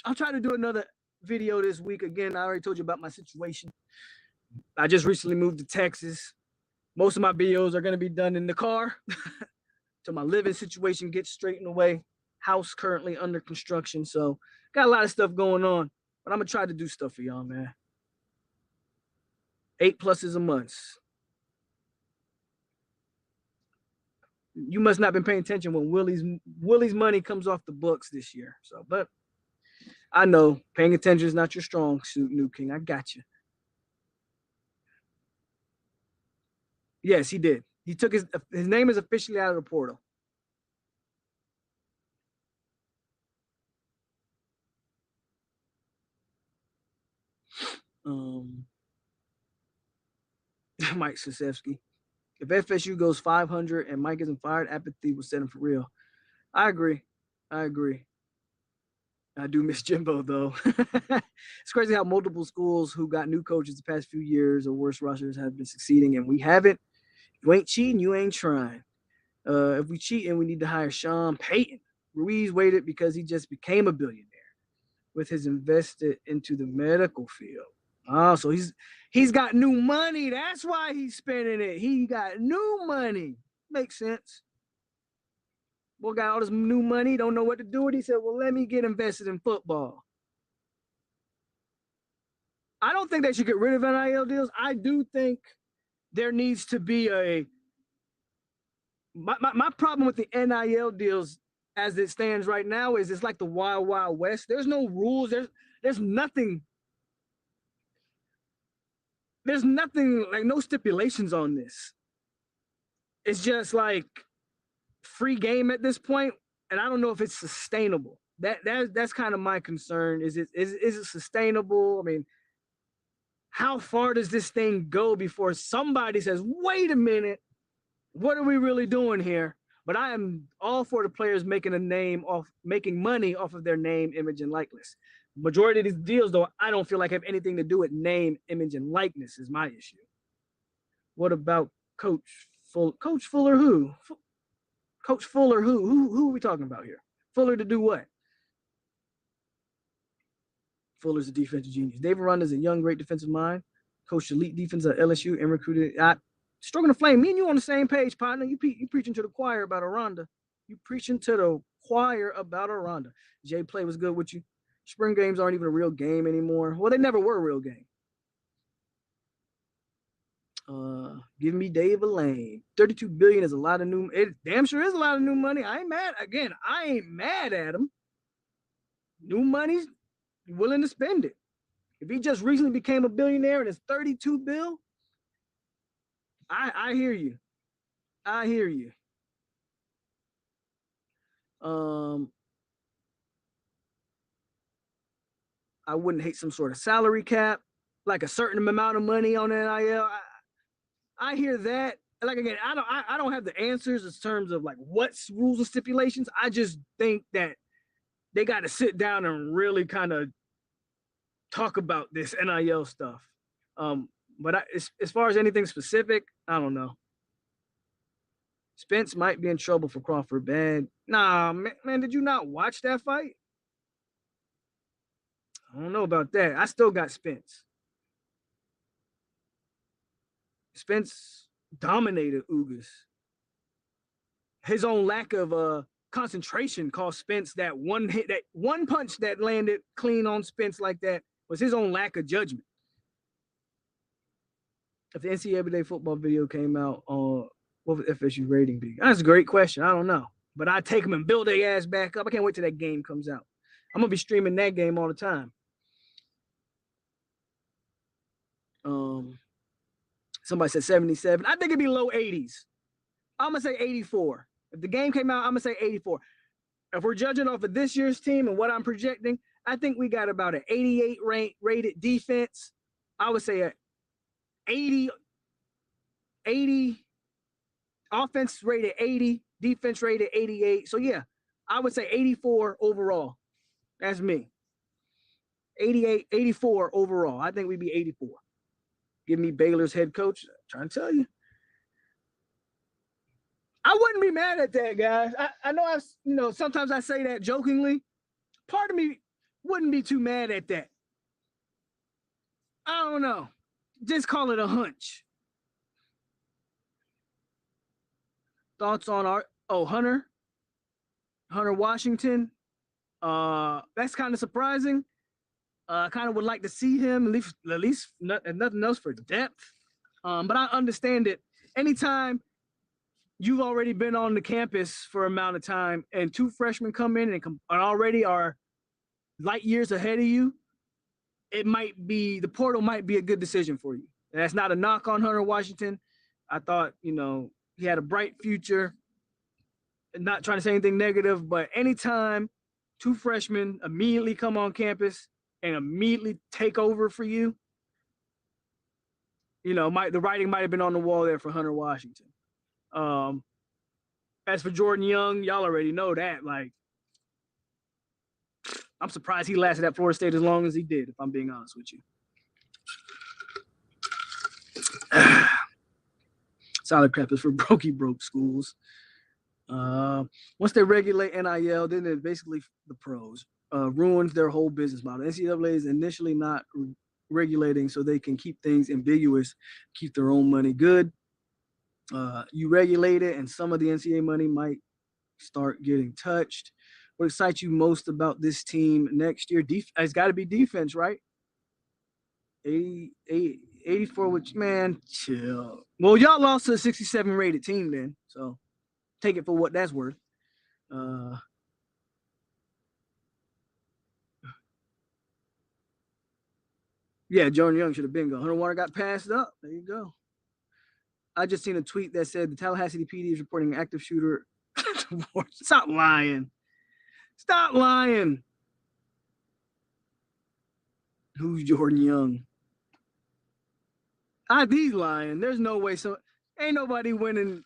I'll try to do another video this week. Again, I already told you about my situation. I just recently moved to Texas. Most of my videos are going to be done in the car. Till my living situation gets straightened away. House currently under construction. So got a lot of stuff going on. But I'm going to try to do stuff for y'all, man. 8+ is a month. You must not have been paying attention when Willie's money comes off the books this year. So, but I know paying attention is not your strong suit, New King. I got you. Yes, he did. He took his name is officially out of the portal. Mike Krzyzewski. If FSU goes 500 and Mike isn't fired, apathy will set him for real. I agree. I do miss Jimbo, though. It's crazy how multiple schools who got new coaches the past few years or worse rosters have been succeeding, and we haven't. You ain't cheating, you ain't trying. If we cheating, we need to hire Sean Payton. Ruiz waited because he just became a billionaire with his invested into the medical field. Oh, so he's got new money. That's why he's spending it. He got new money. Makes sense. Boy got all this new money, don't know what to do with it. He said, well, let me get invested in football. I don't think they should get rid of NIL deals. I do think there needs to be my problem with the NIL deals as it stands right now is it's like the Wild Wild West. There's no rules. There's nothing. There's nothing, like no stipulations on this. It's just like free game at this point, and I don't know if it's sustainable. That's kind of my concern. Is it sustainable? I mean, how far does this thing go before somebody says, wait a minute, what are we really doing here? But I am all for the players making money off of their name, image, and likeness. Majority of these deals, though, I don't feel like have anything to do with name, image, and likeness is my issue. What about Coach Fuller? Who? Coach Fuller? Who are we talking about here? Fuller to do what? Fuller's a defensive genius. David Aranda is a young, great defensive mind. Coached elite defense at LSU and recruited. Stroking the flame. Me and you on the same page, partner. You preaching to the choir about Aranda. You preaching to the choir about Aranda. Jay Play was good with you. Spring games aren't even a real game anymore. Well, they never were a real game. Give me Dave Elaine. $32 billion is a lot of new. It damn sure is a lot of new money. I ain't mad. Again, I ain't mad at him. New money's willing to spend it. If he just recently became a billionaire and it's $32 billion, I hear you. I hear you. I wouldn't hate some sort of salary cap, like a certain amount of money on NIL. I hear that. Like again, I don't have the answers in terms of like what's rules and stipulations. I just think that they got to sit down and really kind of talk about this NIL stuff. But as far as anything specific, I don't know. Spence might be in trouble for Crawford bad. Nah, man, did you not watch that fight? I don't know about that. I still got Spence. Spence dominated Ugas. His own lack of concentration cost Spence that one hit, that one punch that landed clean on Spence like that was his own lack of judgment. If the NCAA Everyday Football video came out, what would FSU rating be? That's a great question. I don't know. But I take them and build their ass back up. I can't wait till that game comes out. I'm going to be streaming that game all the time. Somebody said 77. I think it'd be low 80s. I'm going to say 84. If the game came out, I'm going to say 84. If we're judging off of this year's team and what I'm projecting, I think we got about an 88 rated defense. I would say a 80 offense rated 80, defense rated 88. So yeah, I would say 84 overall. That's me. 88, 84 overall. I think we'd be 84. Give me Baylor's head coach. I'm trying to tell you. I wouldn't be mad at that, guys. I know sometimes I say that jokingly. Part of me wouldn't be too mad at that. I don't know. Just call it a hunch. Thoughts on Hunter Washington? That's kind of surprising. I kind of would like to see him at least nothing else for depth. But I understand it. Anytime you've already been on the campus for an amount of time and two freshmen come in and already are light years ahead of you, the portal might be a good decision for you. And that's not a knock on Hunter Washington. I thought, he had a bright future. Not trying to say anything negative, but anytime two freshmen immediately come on campus and immediately take over for you, the writing might have been on the wall there for Hunter Washington. As for Jordan Young, y'all already know that. Like, I'm surprised he lasted at Florida State as long as he did, if I'm being honest with you. Solid crap is for broke schools. Once they regulate NIL, then it's basically the pros. Ruins their whole business model. NCAA is initially not regulating so they can keep things ambiguous, keep their own money good. You regulate it, and some of the NCAA money might start getting touched. What excites you most about this team next year? It's got to be defense, right? 84, which, man, chill. Well, y'all lost to a 67 rated team then, so take it for what that's worth. Yeah, Jordan Young should have been gone. Hunter Water got passed up. There you go. I just seen a tweet that said the Tallahassee PD is reporting an active shooter. Stop lying. Stop lying. Who's Jordan Young? He's lying. There's no way. Ain't nobody went and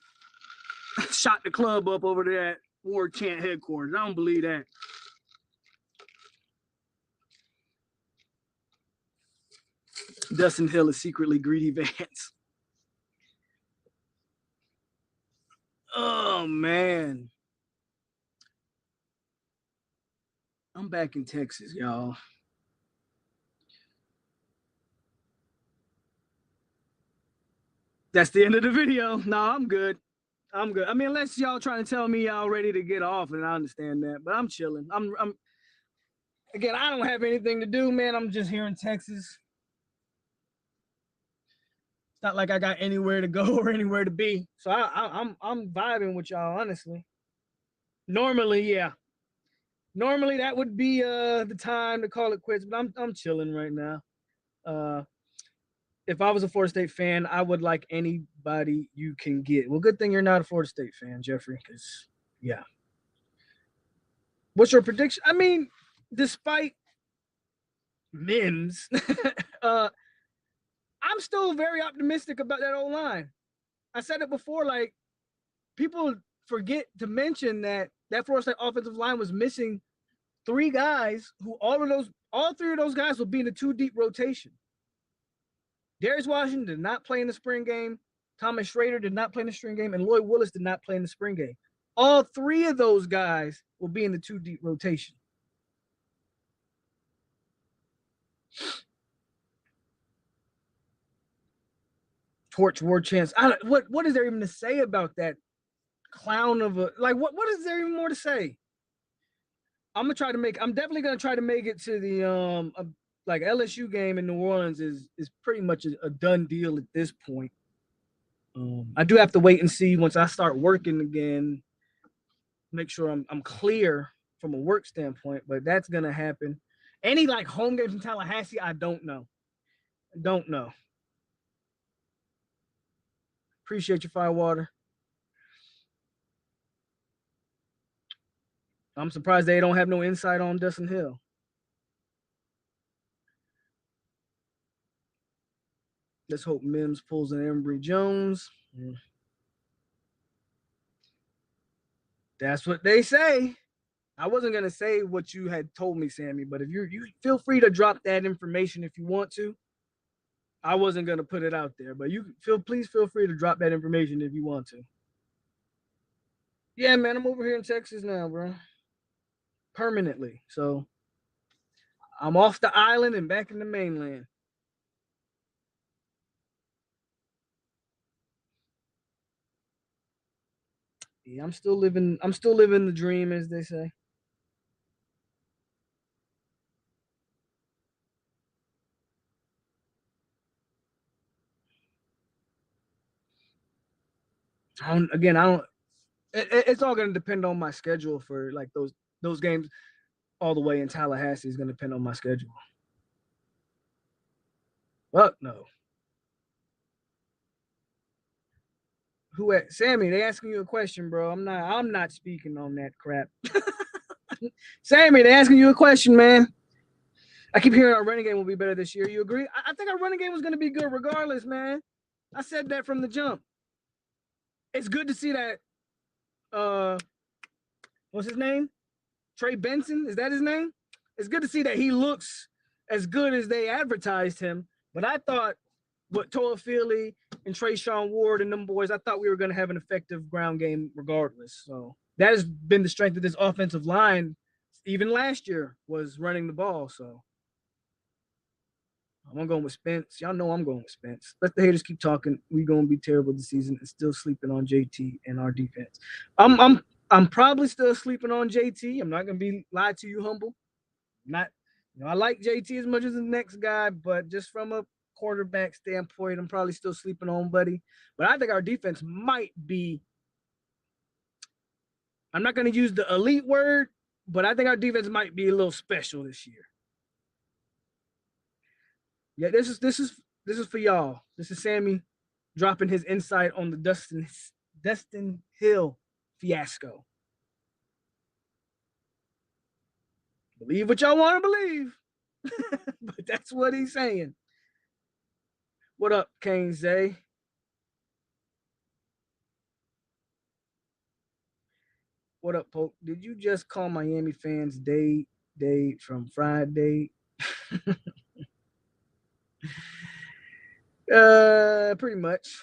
shot the club up over there at Warchant headquarters. I don't believe that. Dustin Hill is secretly greedy Vance. Oh, man. I'm back in Texas, y'all. That's the end of the video. No, I'm good. I mean, unless y'all trying to tell me y'all ready to get off, and I understand that, but I'm chilling. Again, I don't have anything to do, man. I'm just here in Texas. It's not like I got anywhere to go or anywhere to be. So I'm vibing with y'all, honestly. Normally, yeah. Normally that would be the time to call it quits, but I'm chilling right now. If I was a Florida State fan, I would like anybody you can get. Well, good thing you're not a Florida State fan, Jeffrey, because, yeah. What's your prediction? I mean, despite Mims, I'm still very optimistic about that O-line. I said it before, like, people forget to mention that Florida State offensive line was missing three guys who all three of those guys will be in the 2 deep rotation. Darius Washington did not play in the spring game. Thomas Schrader did not play in the spring game, and Lloyd Willis did not play in the spring game. All three of those guys will be in the 2 deep rotation. Torch Warchant. What is there even to say about that clown of a what is there even more to say? I'm definitely gonna try to make it to the like LSU game in New Orleans is pretty much a done deal at this point. I do have to wait and see once I start working again, make sure I'm clear from a work standpoint, but that's gonna happen. Any like home games in Tallahassee, I don't know. Appreciate your Firewater. I'm surprised they don't have no insight on Dustin Hill. Let's hope Mims pulls an Embry Jones. That's what they say. I wasn't gonna say what you had told me, Sammy, but if you feel free to drop that information if you want to. I wasn't gonna put it out there, but please feel free to drop that information if you want to. Yeah, man, I'm over here in Texas now, bro. Permanently. So I'm off the island and back in the mainland. Yeah, I'm still living the dream, as they say. It's all going to depend on my schedule for like those games all the way in Tallahassee is going to depend on my schedule. Well, no. Sammy, they asking you a question, bro. I'm not speaking on that crap. Sammy, they asking you a question, man. I keep hearing our running game will be better this year. You agree? I think our running game was going to be good regardless, man. I said that from the jump. It's good to see that what's his name? Trey Benson, is that his name? It's good to see that he looks as good as they advertised him. But I thought with Toa Philly and Trayshawn Ward and them boys, I thought we were going to have an effective ground game regardless. So that has been the strength of this offensive line. Even last year was running the ball. So I'm going with Spence. Y'all know I'm going with Spence. Let the haters keep talking. We're going to be terrible this season and still sleeping on JT and our defense. I'm probably still sleeping on JT. I'm not going to be lied to you, humble. I like JT as much as the next guy, but just from a quarterback standpoint, I'm probably still sleeping on Buddy. But I think our defense might be, I'm not going to use the elite word, but I think our defense might be a little special this year. Yeah, this is for y'all. This is Sammy dropping his insight on the Dustin Hill fiasco. Believe what y'all want to believe. But that's what he's saying. What up, Kane Zay? What up, Polk? Did you just call Miami fans day from Friday? Pretty much.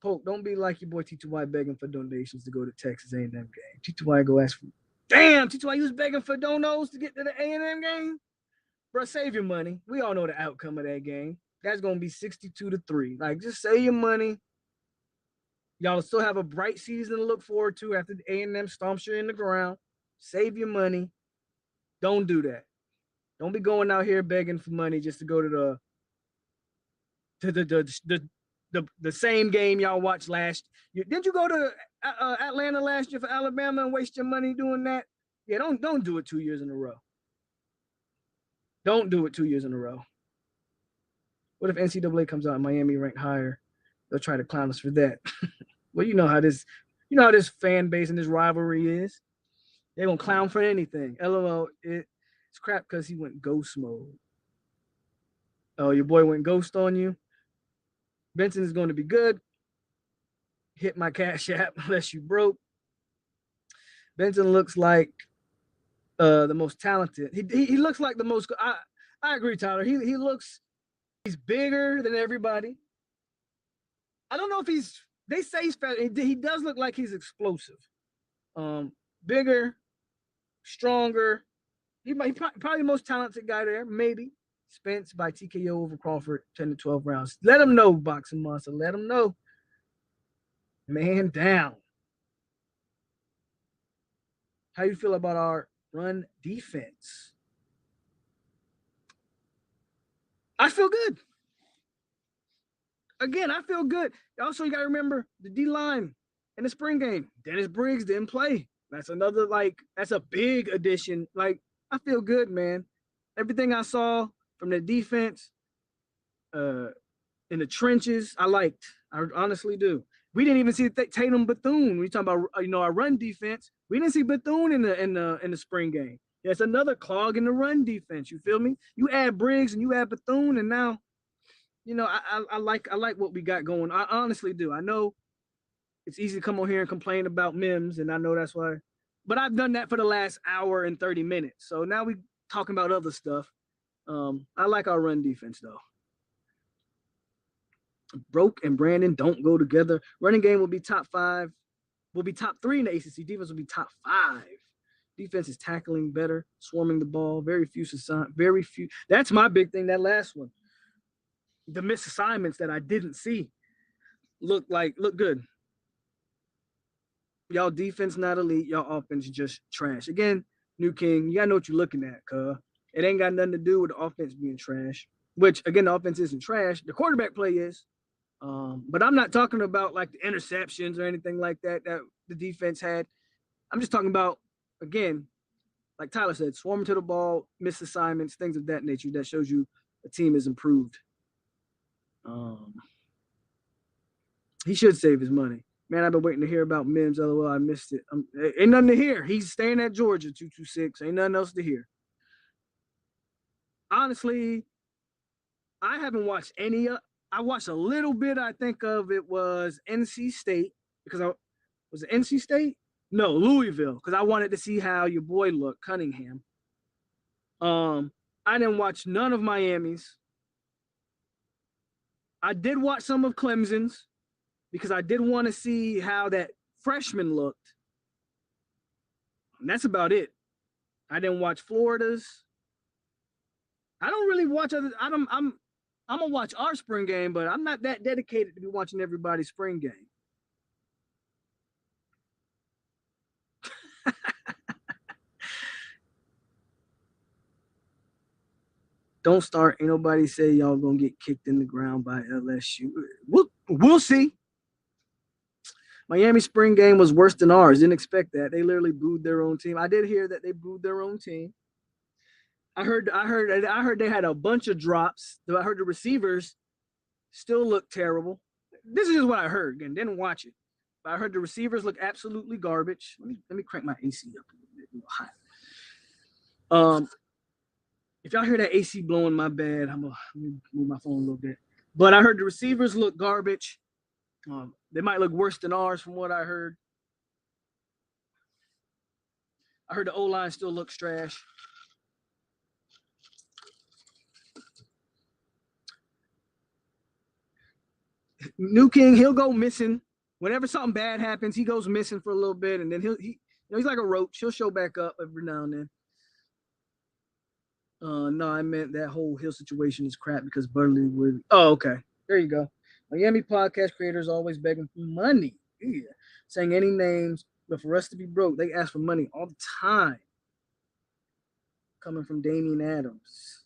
Polk, don't be like your boy T2Y begging for donations to go to Texas A&M game. T2Y go ask for, damn, T2Y, you was begging for donos to get to the A&M game? Bro, save your money. We all know the outcome of that game. That's going to be 62-3. Like, just save your money. Y'all still have a bright season to look forward to after the A&M stomps you in the ground. Save your money. Don't do that. Don't be going out here begging for money just to go to the same game y'all watched last year. Didn't you go to Atlanta last year for Alabama and waste your money doing that? Yeah, don't do it 2 years in a row. Don't do it 2 years in a row. What if NCAA comes out and Miami ranked higher? They'll try to clown us for that. Well, you know how this fan base and this rivalry is. They gonna clown for anything. LOL, it's crap because he went ghost mode. Oh, your boy went ghost on you. Benson is going to be good. Hit my Cash App unless you broke. Benson looks like the most talented. He looks like the most. I agree, Tyler. He's bigger than everybody. I don't know if he's. They say he's fast. He does look like he's explosive. Bigger, stronger. He probably the most talented guy there. Maybe Spence by TKO over Crawford, 10 to 12 rounds. Let him know, Boxing Monster. Let him know. Man down. How you feel about our run defense? I feel good. Again, I feel good. Also, you got to remember the D line in the spring game. Dennis Briggs didn't play. That's another, that's a big addition. I feel good, man. Everything I saw from the defense in the trenches, I liked. I honestly do. We didn't even see Tatum Bethune. We talking about our run defense. We didn't see Bethune in the spring game. That's another clog in the run defense. You feel me? You add Briggs and you add Bethune, and now, I like what we got going. I honestly do. I know it's easy to come on here and complain about Mims, and I know that's why. But I've done that for the last hour and 30 minutes. So now we talking about other stuff. I like our run defense, though. Broke and Brandon don't go together. Running game will be top 5. Will be top 3 in the ACC. Defense will be top 5. Defense is tackling better, swarming the ball. Very few. That's my big thing, that last one. The missed assignments that I didn't see look good. Y'all defense not elite. Y'all offense just trash. Again, New King, you got to know what you're looking at, cuz. It ain't got nothing to do with the offense being trash, which, again, the offense isn't trash. The quarterback play is. But I'm not talking about the interceptions or anything like that the defense had. I'm just talking about, again, like Tyler said, swarming to the ball, missed assignments, things of that nature. That shows you the team is improved. He should save his money. Man, I've been waiting to hear about Mims. LOL, I missed it. Ain't nothing to hear. He's staying at Georgia, 226. Ain't nothing else to hear. Honestly, I haven't watched any. I watched a little bit. I think of it was NC State because was it NC State? No, Louisville, because I wanted to see how your boy looked, Cunningham. I didn't watch none of Miami's. I did watch some of Clemson's because I did want to see how that freshman looked. And that's about it. I didn't watch Florida's. I don't really watch other. I'm gonna watch our spring game, but I'm not that dedicated to be watching everybody's spring game. Don't start. Ain't nobody say y'all gonna get kicked in the ground by LSU. We'll see. Miami spring game was worse than ours. Didn't expect that. They literally booed their own team. I did hear that they booed their own team. I heard they had a bunch of drops. I heard the receivers still look terrible. This is just what I heard. Again, didn't watch it. But I heard the receivers look absolutely garbage. Let me crank my AC up a little bit. Hot. If y'all hear that AC blowing, my bad. Let me move my phone a little bit. But I heard the receivers look garbage. They might look worse than ours from what I heard. I heard the O-line still looks trash. New King, he'll go missing. Whenever something bad happens, he goes missing for a little bit, and then he's like a roach. He'll show back up every now and then. No, I meant that whole Hill situation is crap because Burnley would. Oh, okay. There you go. Miami podcast creators always begging for money. Yeah. Saying any names, but for us to be broke, they ask for money all the time. Coming from Damian Adams.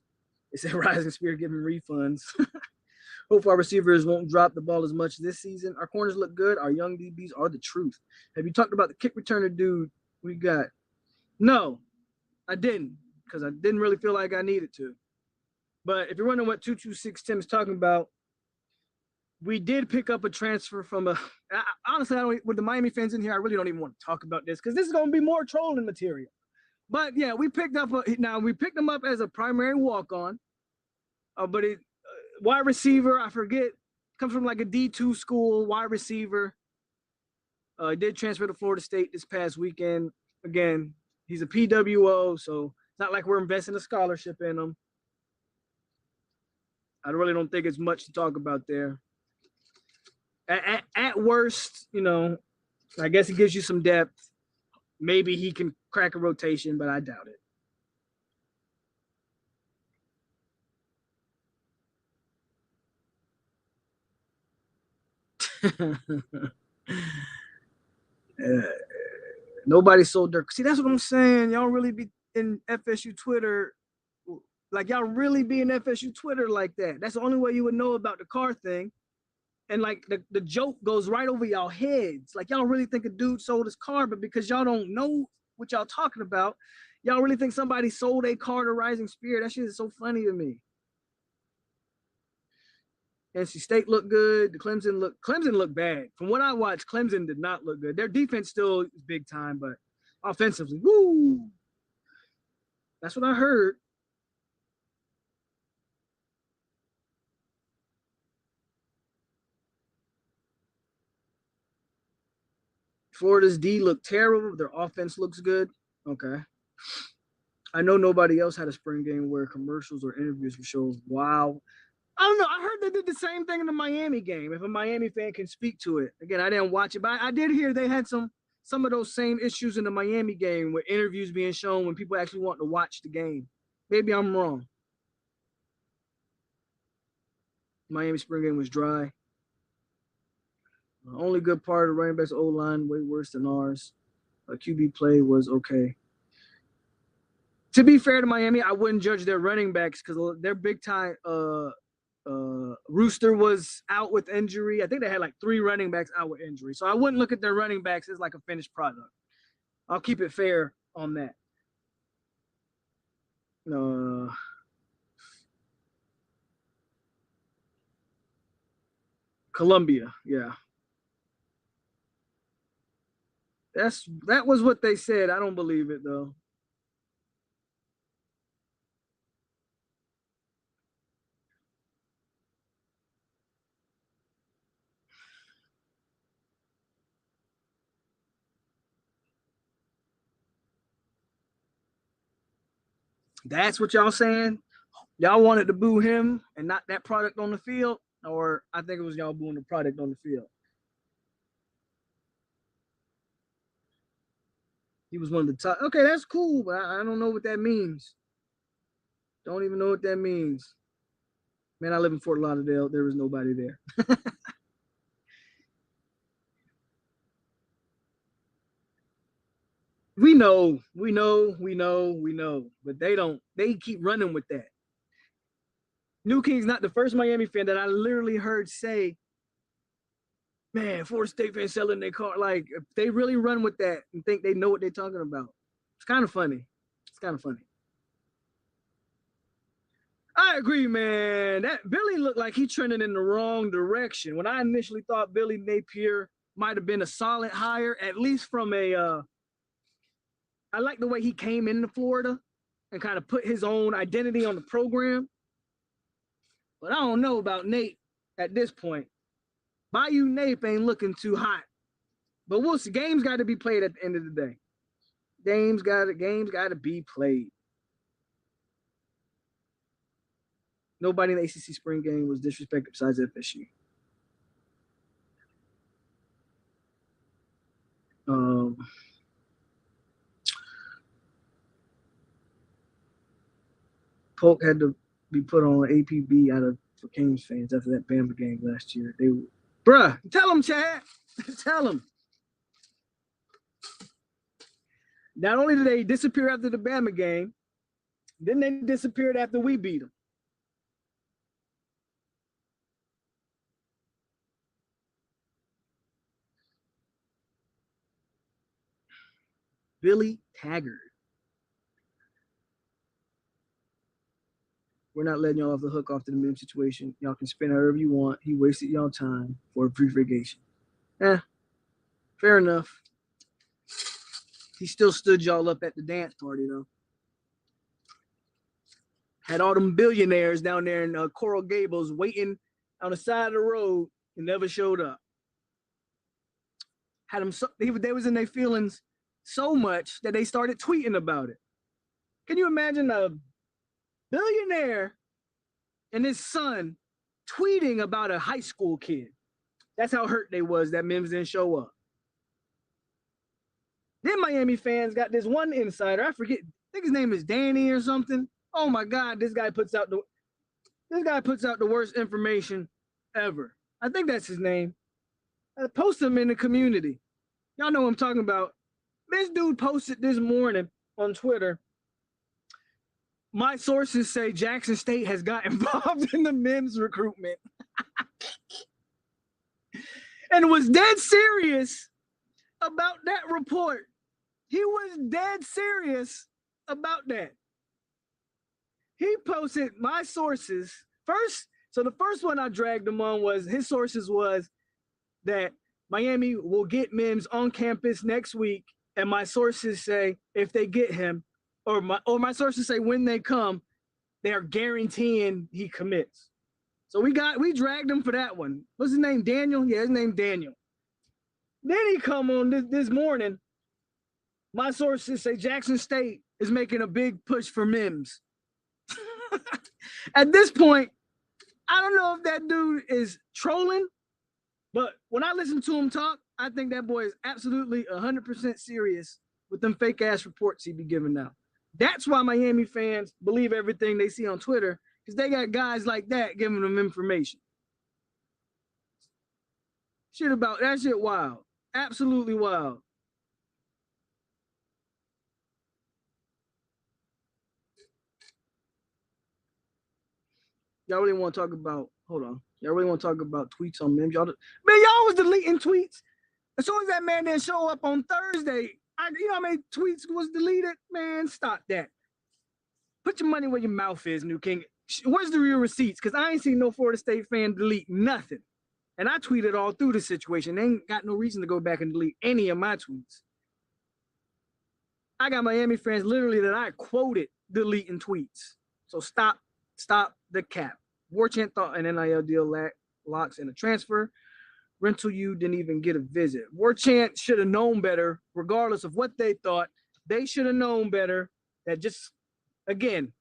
They said Rising Spear giving refunds. Hope our receivers won't drop the ball as much this season. Our corners look good. Our young DBs are the truth. Have you talked about the kick returner dude we got? No, I didn't, because I didn't really feel like I needed to. But if you're wondering what 226 Tim is talking about, we did pick up a transfer from honestly, with the Miami fans in here, I really don't even want to talk about this because this is going to be more trolling material. But yeah, we picked him up as a primary walk-on. But wide receiver, I forget, comes from like a D2 school, wide receiver. Did transfer to Florida State this past weekend. Again, He's a PWO, so it's not like we're investing a scholarship in him. I really don't think it's much to talk about there. At worst, you know, I guess it gives you some depth. Maybe he can crack a rotation, but I doubt it. Nobody sold their. See, that's what I'm saying. Y'all really be in FSU Twitter, like y'all really be in FSU Twitter like that. That's the only way you would know about the car thing. And like the joke goes right over y'all heads. Like y'all really think a dude sold his car, but because y'all don't know what y'all talking about, y'all really think somebody sold a car to Rising Spirit. That shit is so funny to me. NC State looked good. The Clemson looked bad. From what I watched, Clemson did not look good. Their defense still is big time, but offensively, woo. That's what I heard. Florida's D looked terrible. Their offense looks good. Okay. I know nobody else had a spring game where commercials or interviews were shows. Wow. I don't know. I heard they did the same thing in the Miami game. If a Miami fan can speak to it. Again, I didn't watch it, but I did hear they had some of those same issues in the Miami game with interviews being shown when people actually want to watch the game. Maybe I'm wrong. Miami spring game was dry. The only good part of running back's O-line way worse than ours. QB play was okay. To be fair to Miami, I wouldn't judge their running backs because they're big time. Rooster was out with injury. I think they had like 3 running backs out with injury. So I wouldn't look at their running backs as like a finished product. I'll keep it fair on that. Columbia, yeah. That was what they said. I don't believe it though. That's what y'all saying? Y'all wanted to boo him and not that product on the field? Or I think it was y'all booing the product on the field. He was one of the top. Okay, that's cool, but I don't know what that means. Don't even know what that means. Man, I live in Fort Lauderdale. There was nobody there. we know, but they keep running with that. New King's not the first Miami fan that I literally heard say, man, Florida State fans selling their car. Like, if they really run with that and think they know what they're talking about. It's kind of funny. I agree, man. That Billy looked like he trending in the wrong direction. When I initially thought Billy Napier might have been a solid hire, at least from I like the way he came into Florida and kind of put his own identity on the program. But I don't know about Nate at this point. Bayou Nape ain't looking too hot. But we'll see. Games got to be played at the end of the day. Games got to be played. Nobody in the ACC spring game was disrespected besides FSU. POLK had to be put on APB out of for Kings fans after that Bama game last year. They were, bruh, tell them, Chad. Tell them. Not only did they disappear after the Bama game, then they disappeared after we beat them. Billy Taggart. We're not letting y'all off the hook off the Mim situation. Y'all can spin however you want. He wasted y'all time for a prefiguration. Fair enough. He still stood y'all up at the dance party, though. Had all them billionaires down there in Coral Gables waiting on the side of the road and never showed up. Had them, they was in their feelings so much that they started tweeting about it. Can you imagine a billionaire and his son tweeting about a high school kid? That's how hurt they was that Mims didn't show up. Then Miami fans got this one insider. I forget. I think his name is Danny or something. Oh my God, this guy puts out the worst information ever. I think that's his name. Post him in the community. Y'all know what I'm talking about. This dude posted this morning on Twitter. My sources say Jackson State has got involved in the Mims recruitment and was dead serious about that report. He was dead serious about that. He posted my sources first. So the first one I dragged him on was his sources was that Miami will get Mims on campus next week. And my sources say if they get him, or my sources say when they come, they are guaranteeing he commits. So we dragged him for that one. What's his name? Daniel? Yeah, his name Daniel. Then he come on this morning. My sources say Jackson State is making a big push for Mims. At this point, I don't know if that dude is trolling, but when I listen to him talk, I think that boy is absolutely 100% serious with them fake ass reports he be giving out. That's why Miami fans believe everything they see on Twitter, because they got guys like that giving them information. Shit about that shit wild. Absolutely wild. Y'all really want to talk about, hold on. Y'all really want to talk about tweets on Mims? Y'all was deleting tweets. As soon as that man didn't show up on Thursday, you know how many tweets was deleted? Man, stop that. Put your money where your mouth is, New King. Where's the real receipts? Because I ain't seen no Florida State fan delete nothing. And I tweeted all through the situation. They ain't got no reason to go back and delete any of my tweets. I got Miami fans literally that I quoted deleting tweets. So stop the cap. Warchant thought an NIL deal locks in a transfer. Rental U didn't even get a visit. Warchant should have known better, regardless of what they thought. They should have known better that just, again,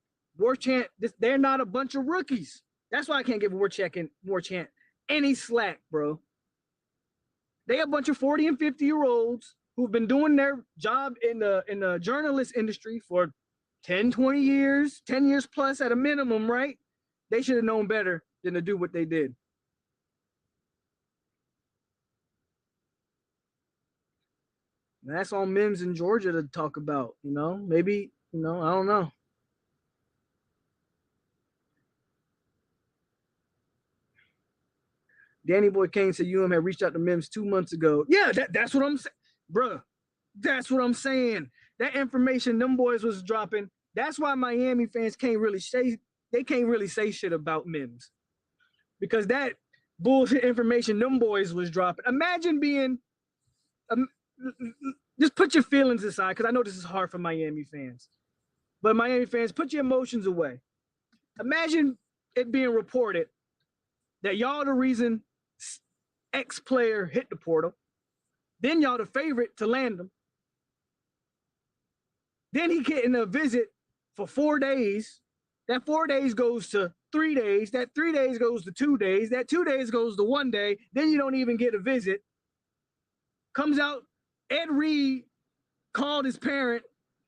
Warchant, they're not a bunch of rookies. That's why I can't give Warchant any slack, bro. They a bunch of 40 and 50-year-olds who've been doing their job in the journalist industry for 10, 20 years, 10 years plus at a minimum, right? They should have known better than to do what they did. And that's on Mims in Georgia to talk about, you know? Maybe, you know, I don't know. Danny Boy Kane said UM had reached out to Mims 2 months ago. Yeah, that's what I'm saying. Bruh, that's what I'm saying. That information them boys was dropping. That's why Miami fans can't really say shit about Mims. Because that bullshit information them boys was dropping. Imagine being just put your feelings aside, because I know this is hard for Miami fans. But Miami fans, put your emotions away. Imagine it being reported that y'all the reason X player hit the portal. Then y'all the favorite to land him. Then he getting a visit for 4 days. That 4 days goes to 3 days. That 3 days goes to 2 days. That 2 days goes to 1 day. Then you don't even get a visit. Comes out, Ed Reed called his parent,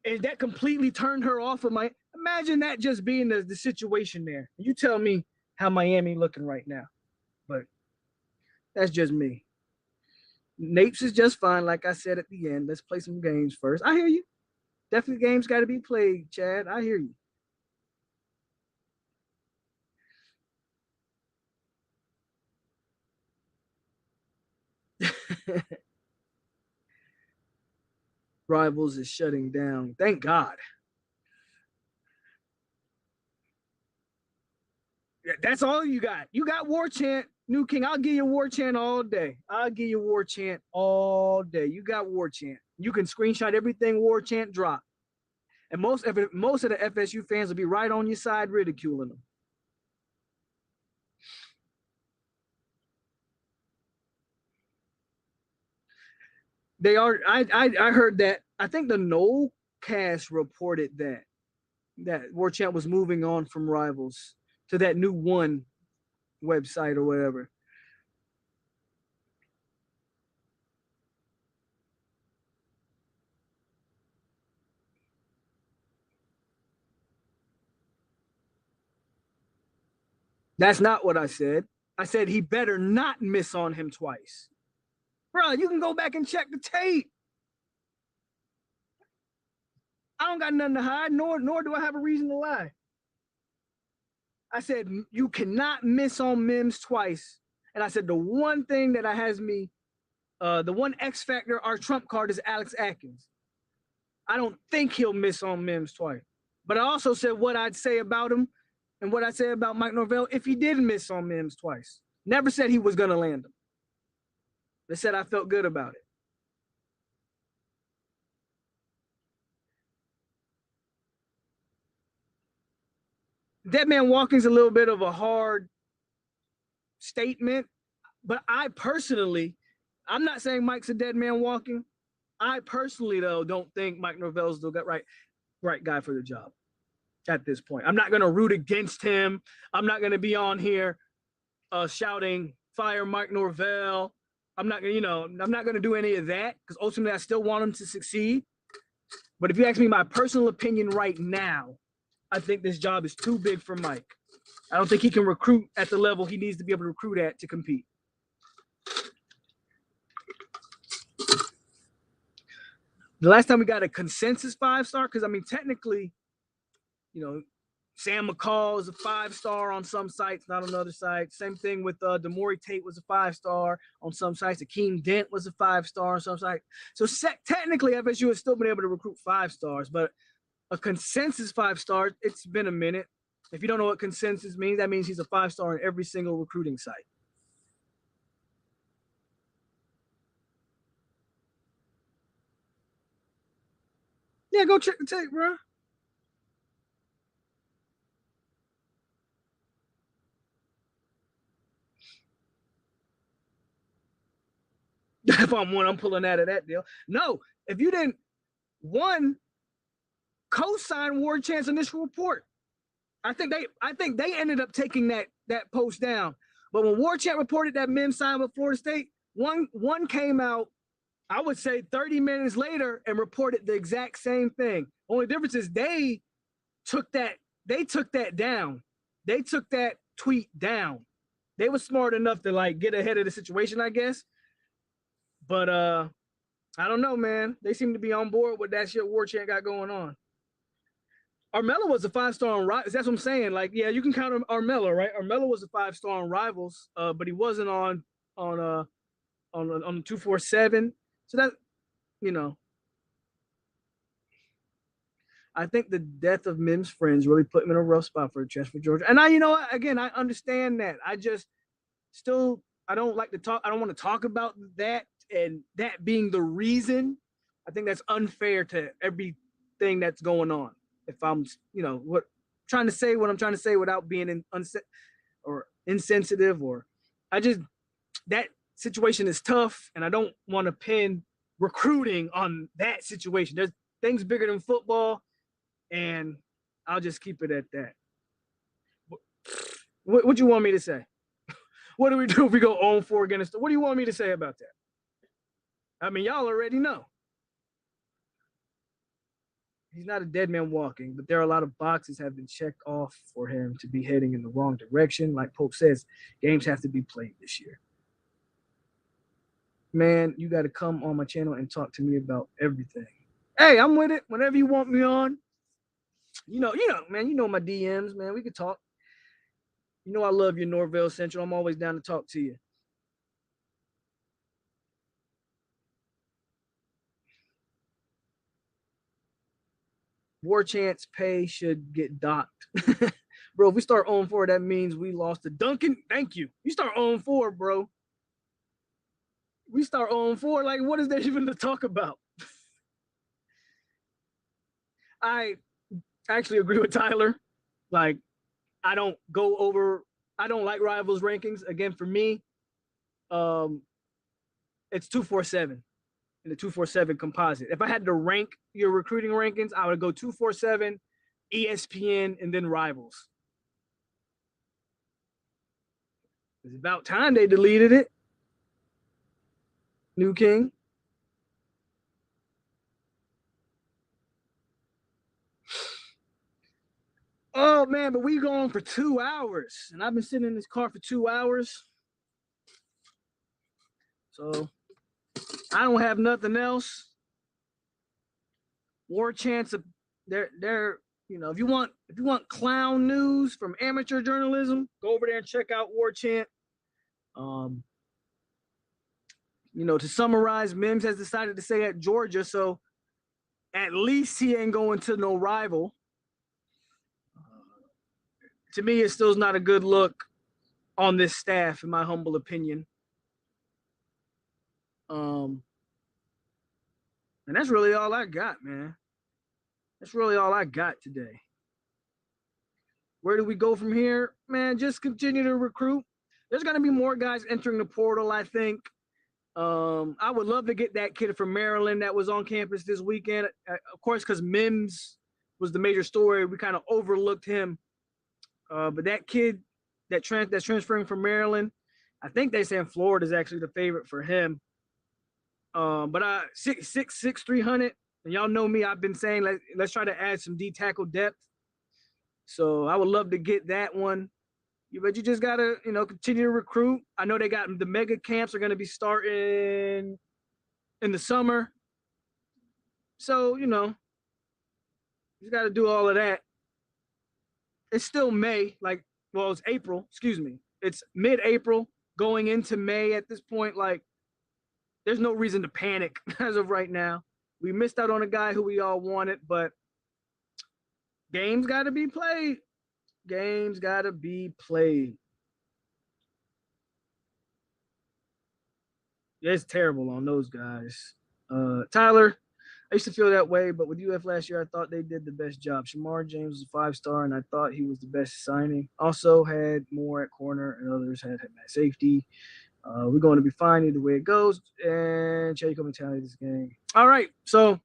and that completely turned her off of my. Imagine that just being the situation there. You tell me how Miami looking right now. But that's just me. Napes is just fine, like I said at the end. Let's play some games first. I hear you. Definitely games got to be played, Chad. I hear you. Rivals is shutting down. Thank God. That's all you got. You got Warchant, New King. I'll give you Warchant all day. I'll give you Warchant all day. You got Warchant. You can screenshot everything Warchant dropped. And most of the FSU fans will be right on your side ridiculing them. They are. I heard that. I think the Noel cast reported that Warchant was moving on from Rivals to that new one website or whatever. That's not what I said. I said he better not miss on him twice. Bro, you can go back and check the tape. I don't got nothing to hide, nor do I have a reason to lie. I said you cannot miss on Mims twice. And I said the one thing that has me, the one X factor, our trump card is Alex Atkins. I don't think he'll miss on Mims twice. But I also said what I'd say about him and what I'd say about Mike Norvell if he did miss on Mims twice. Never said he was going to land him. They said I felt good about it. Dead man walking's a little bit of a hard statement, but I personally, I'm not saying Mike's a dead man walking. I personally, though, don't think Mike Norvell's the right guy for the job at this point. I'm not going to root against him. I'm not going to be on here shouting, fire Mike Norvell. I'm not going to do any of that because ultimately I still want him to succeed. But if you ask me my personal opinion right now, I think this job is too big for Mike. I don't think he can recruit at the level he needs to be able to recruit at to compete. The last time we got a consensus 5-star, because I mean, technically, Sam McCall is a 5-star on some sites, not on other sites. Same thing with Demore Tate was a 5-star on some sites. Akeem Dent was a 5-star on some sites. So technically, FSU has still been able to recruit 5-stars, but a consensus 5-star, it's been a minute. If you don't know what consensus means, that means he's a 5-star on every single recruiting site. Yeah, go check the tape, bro. If I'm pulling out of that deal. No, if you didn't, one, co-sign Warchant's initial report. I think they ended up taking that post down. But when Warchant reported that Mims signed with Florida State, one came out, I would say 30 minutes later, and reported the exact same thing. Only difference is they took that down. They took that tweet down. They were smart enough to get ahead of the situation, I guess. But I don't know, man. They seem to be on board with that shit Warchant got going on. Armello was a 5-star on Rivals. That's what I'm saying. Yeah, you can count Armello, right? Armello was a 5-star on Rivals, but he wasn't on 247. So that, I think the death of Mims' friends really put him in a rough spot for the transfer Georgia. And I understand that. I just I don't like to talk. I don't want to talk about that and that being the reason. I think that's unfair to everything that's going on. If I'm, trying to say what I'm trying to say without being insensitive, or that situation is tough, and I don't want to pin recruiting on that situation. There's things bigger than football, and I'll just keep it at that. What do you want me to say? What do we do if we go 0-4 against? What do you want me to say about that? I mean, y'all already know. He's not a dead man walking, but there are a lot of boxes have been checked off for him to be heading in the wrong direction. Like POLK says, games have to be played this year. Man, you got to come on my channel and talk to me about everything. Hey, I'm with it. Whenever you want me on, man, my DMs, man. We could talk. I love you, Norvell Central. I'm always down to talk to you. Warchant's pay should get docked. Bro, if we start 0-4, that means we lost to Duncan. Thank you. You start 0-4, bro. We start 0-4. What is there even to talk about? I actually agree with Tyler. I don't like Rivals rankings. Again, for me, it's 247. in the 247 composite. If I had to rank your recruiting rankings, I would go 247, ESPN, and then Rivals. It's about time they deleted it. New King. Oh man, but we going for 2 hours, and I've been sitting in this car for 2 hours. So I don't have nothing else. Warchant, they're you know, if you want clown news from amateur journalism, go over there and check out Warchant. You know, to summarize, Mims has decided to stay at Georgia, so at least he ain't going to no rival. To me, it still not a good look on this staff, in my humble opinion. And that's really all I got, man. That's really all I got today. Where do we go from here? Man, just continue to recruit. There's going to be more guys entering the portal, I think. I would love to get that kid from Maryland that was on campus this weekend. Of course, because Mims was the major story, we kind of overlooked him. But that kid that's transferring from Maryland, I think they say Florida is actually the favorite for him. But 6'6", 300, and y'all know me. I've been saying let's try to add some D tackle depth. So I would love to get that one. But you just gotta, continue to recruit. I know they got the mega camps are gonna be starting in the summer. So, you gotta do all of that. It's still May, it's April, excuse me. It's mid-April going into May at this point. There's no reason to panic as of right now. We missed out on a guy who we all wanted, but games gotta be played. Games gotta be played. Yeah, it's terrible on those guys. Tyler, I used to feel that way, but with UF last year, I thought they did the best job. Shamar James was a 5-star, and I thought he was the best signing. Also had more at corner, and others had at safety. We're going to be fine either way it goes. And Jacob mentality this game. All right, so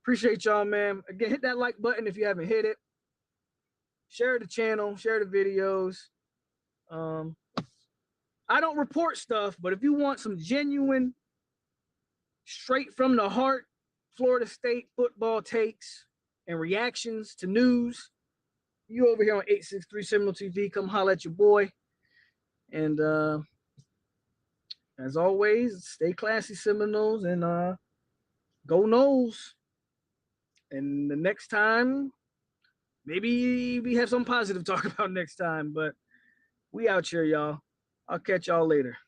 appreciate y'all, man. Again, hit that like button if you haven't hit it. Share the channel, share the videos. I don't report stuff, but if you want some genuine, straight from the heart, Florida State football takes and reactions to news, you over here on 863 Seminole TV, come holler at your boy. And as always, stay classy, Seminoles, and go Noles. And the next time, maybe we have some positive talk about next time, but we out here, y'all. I'll catch y'all later.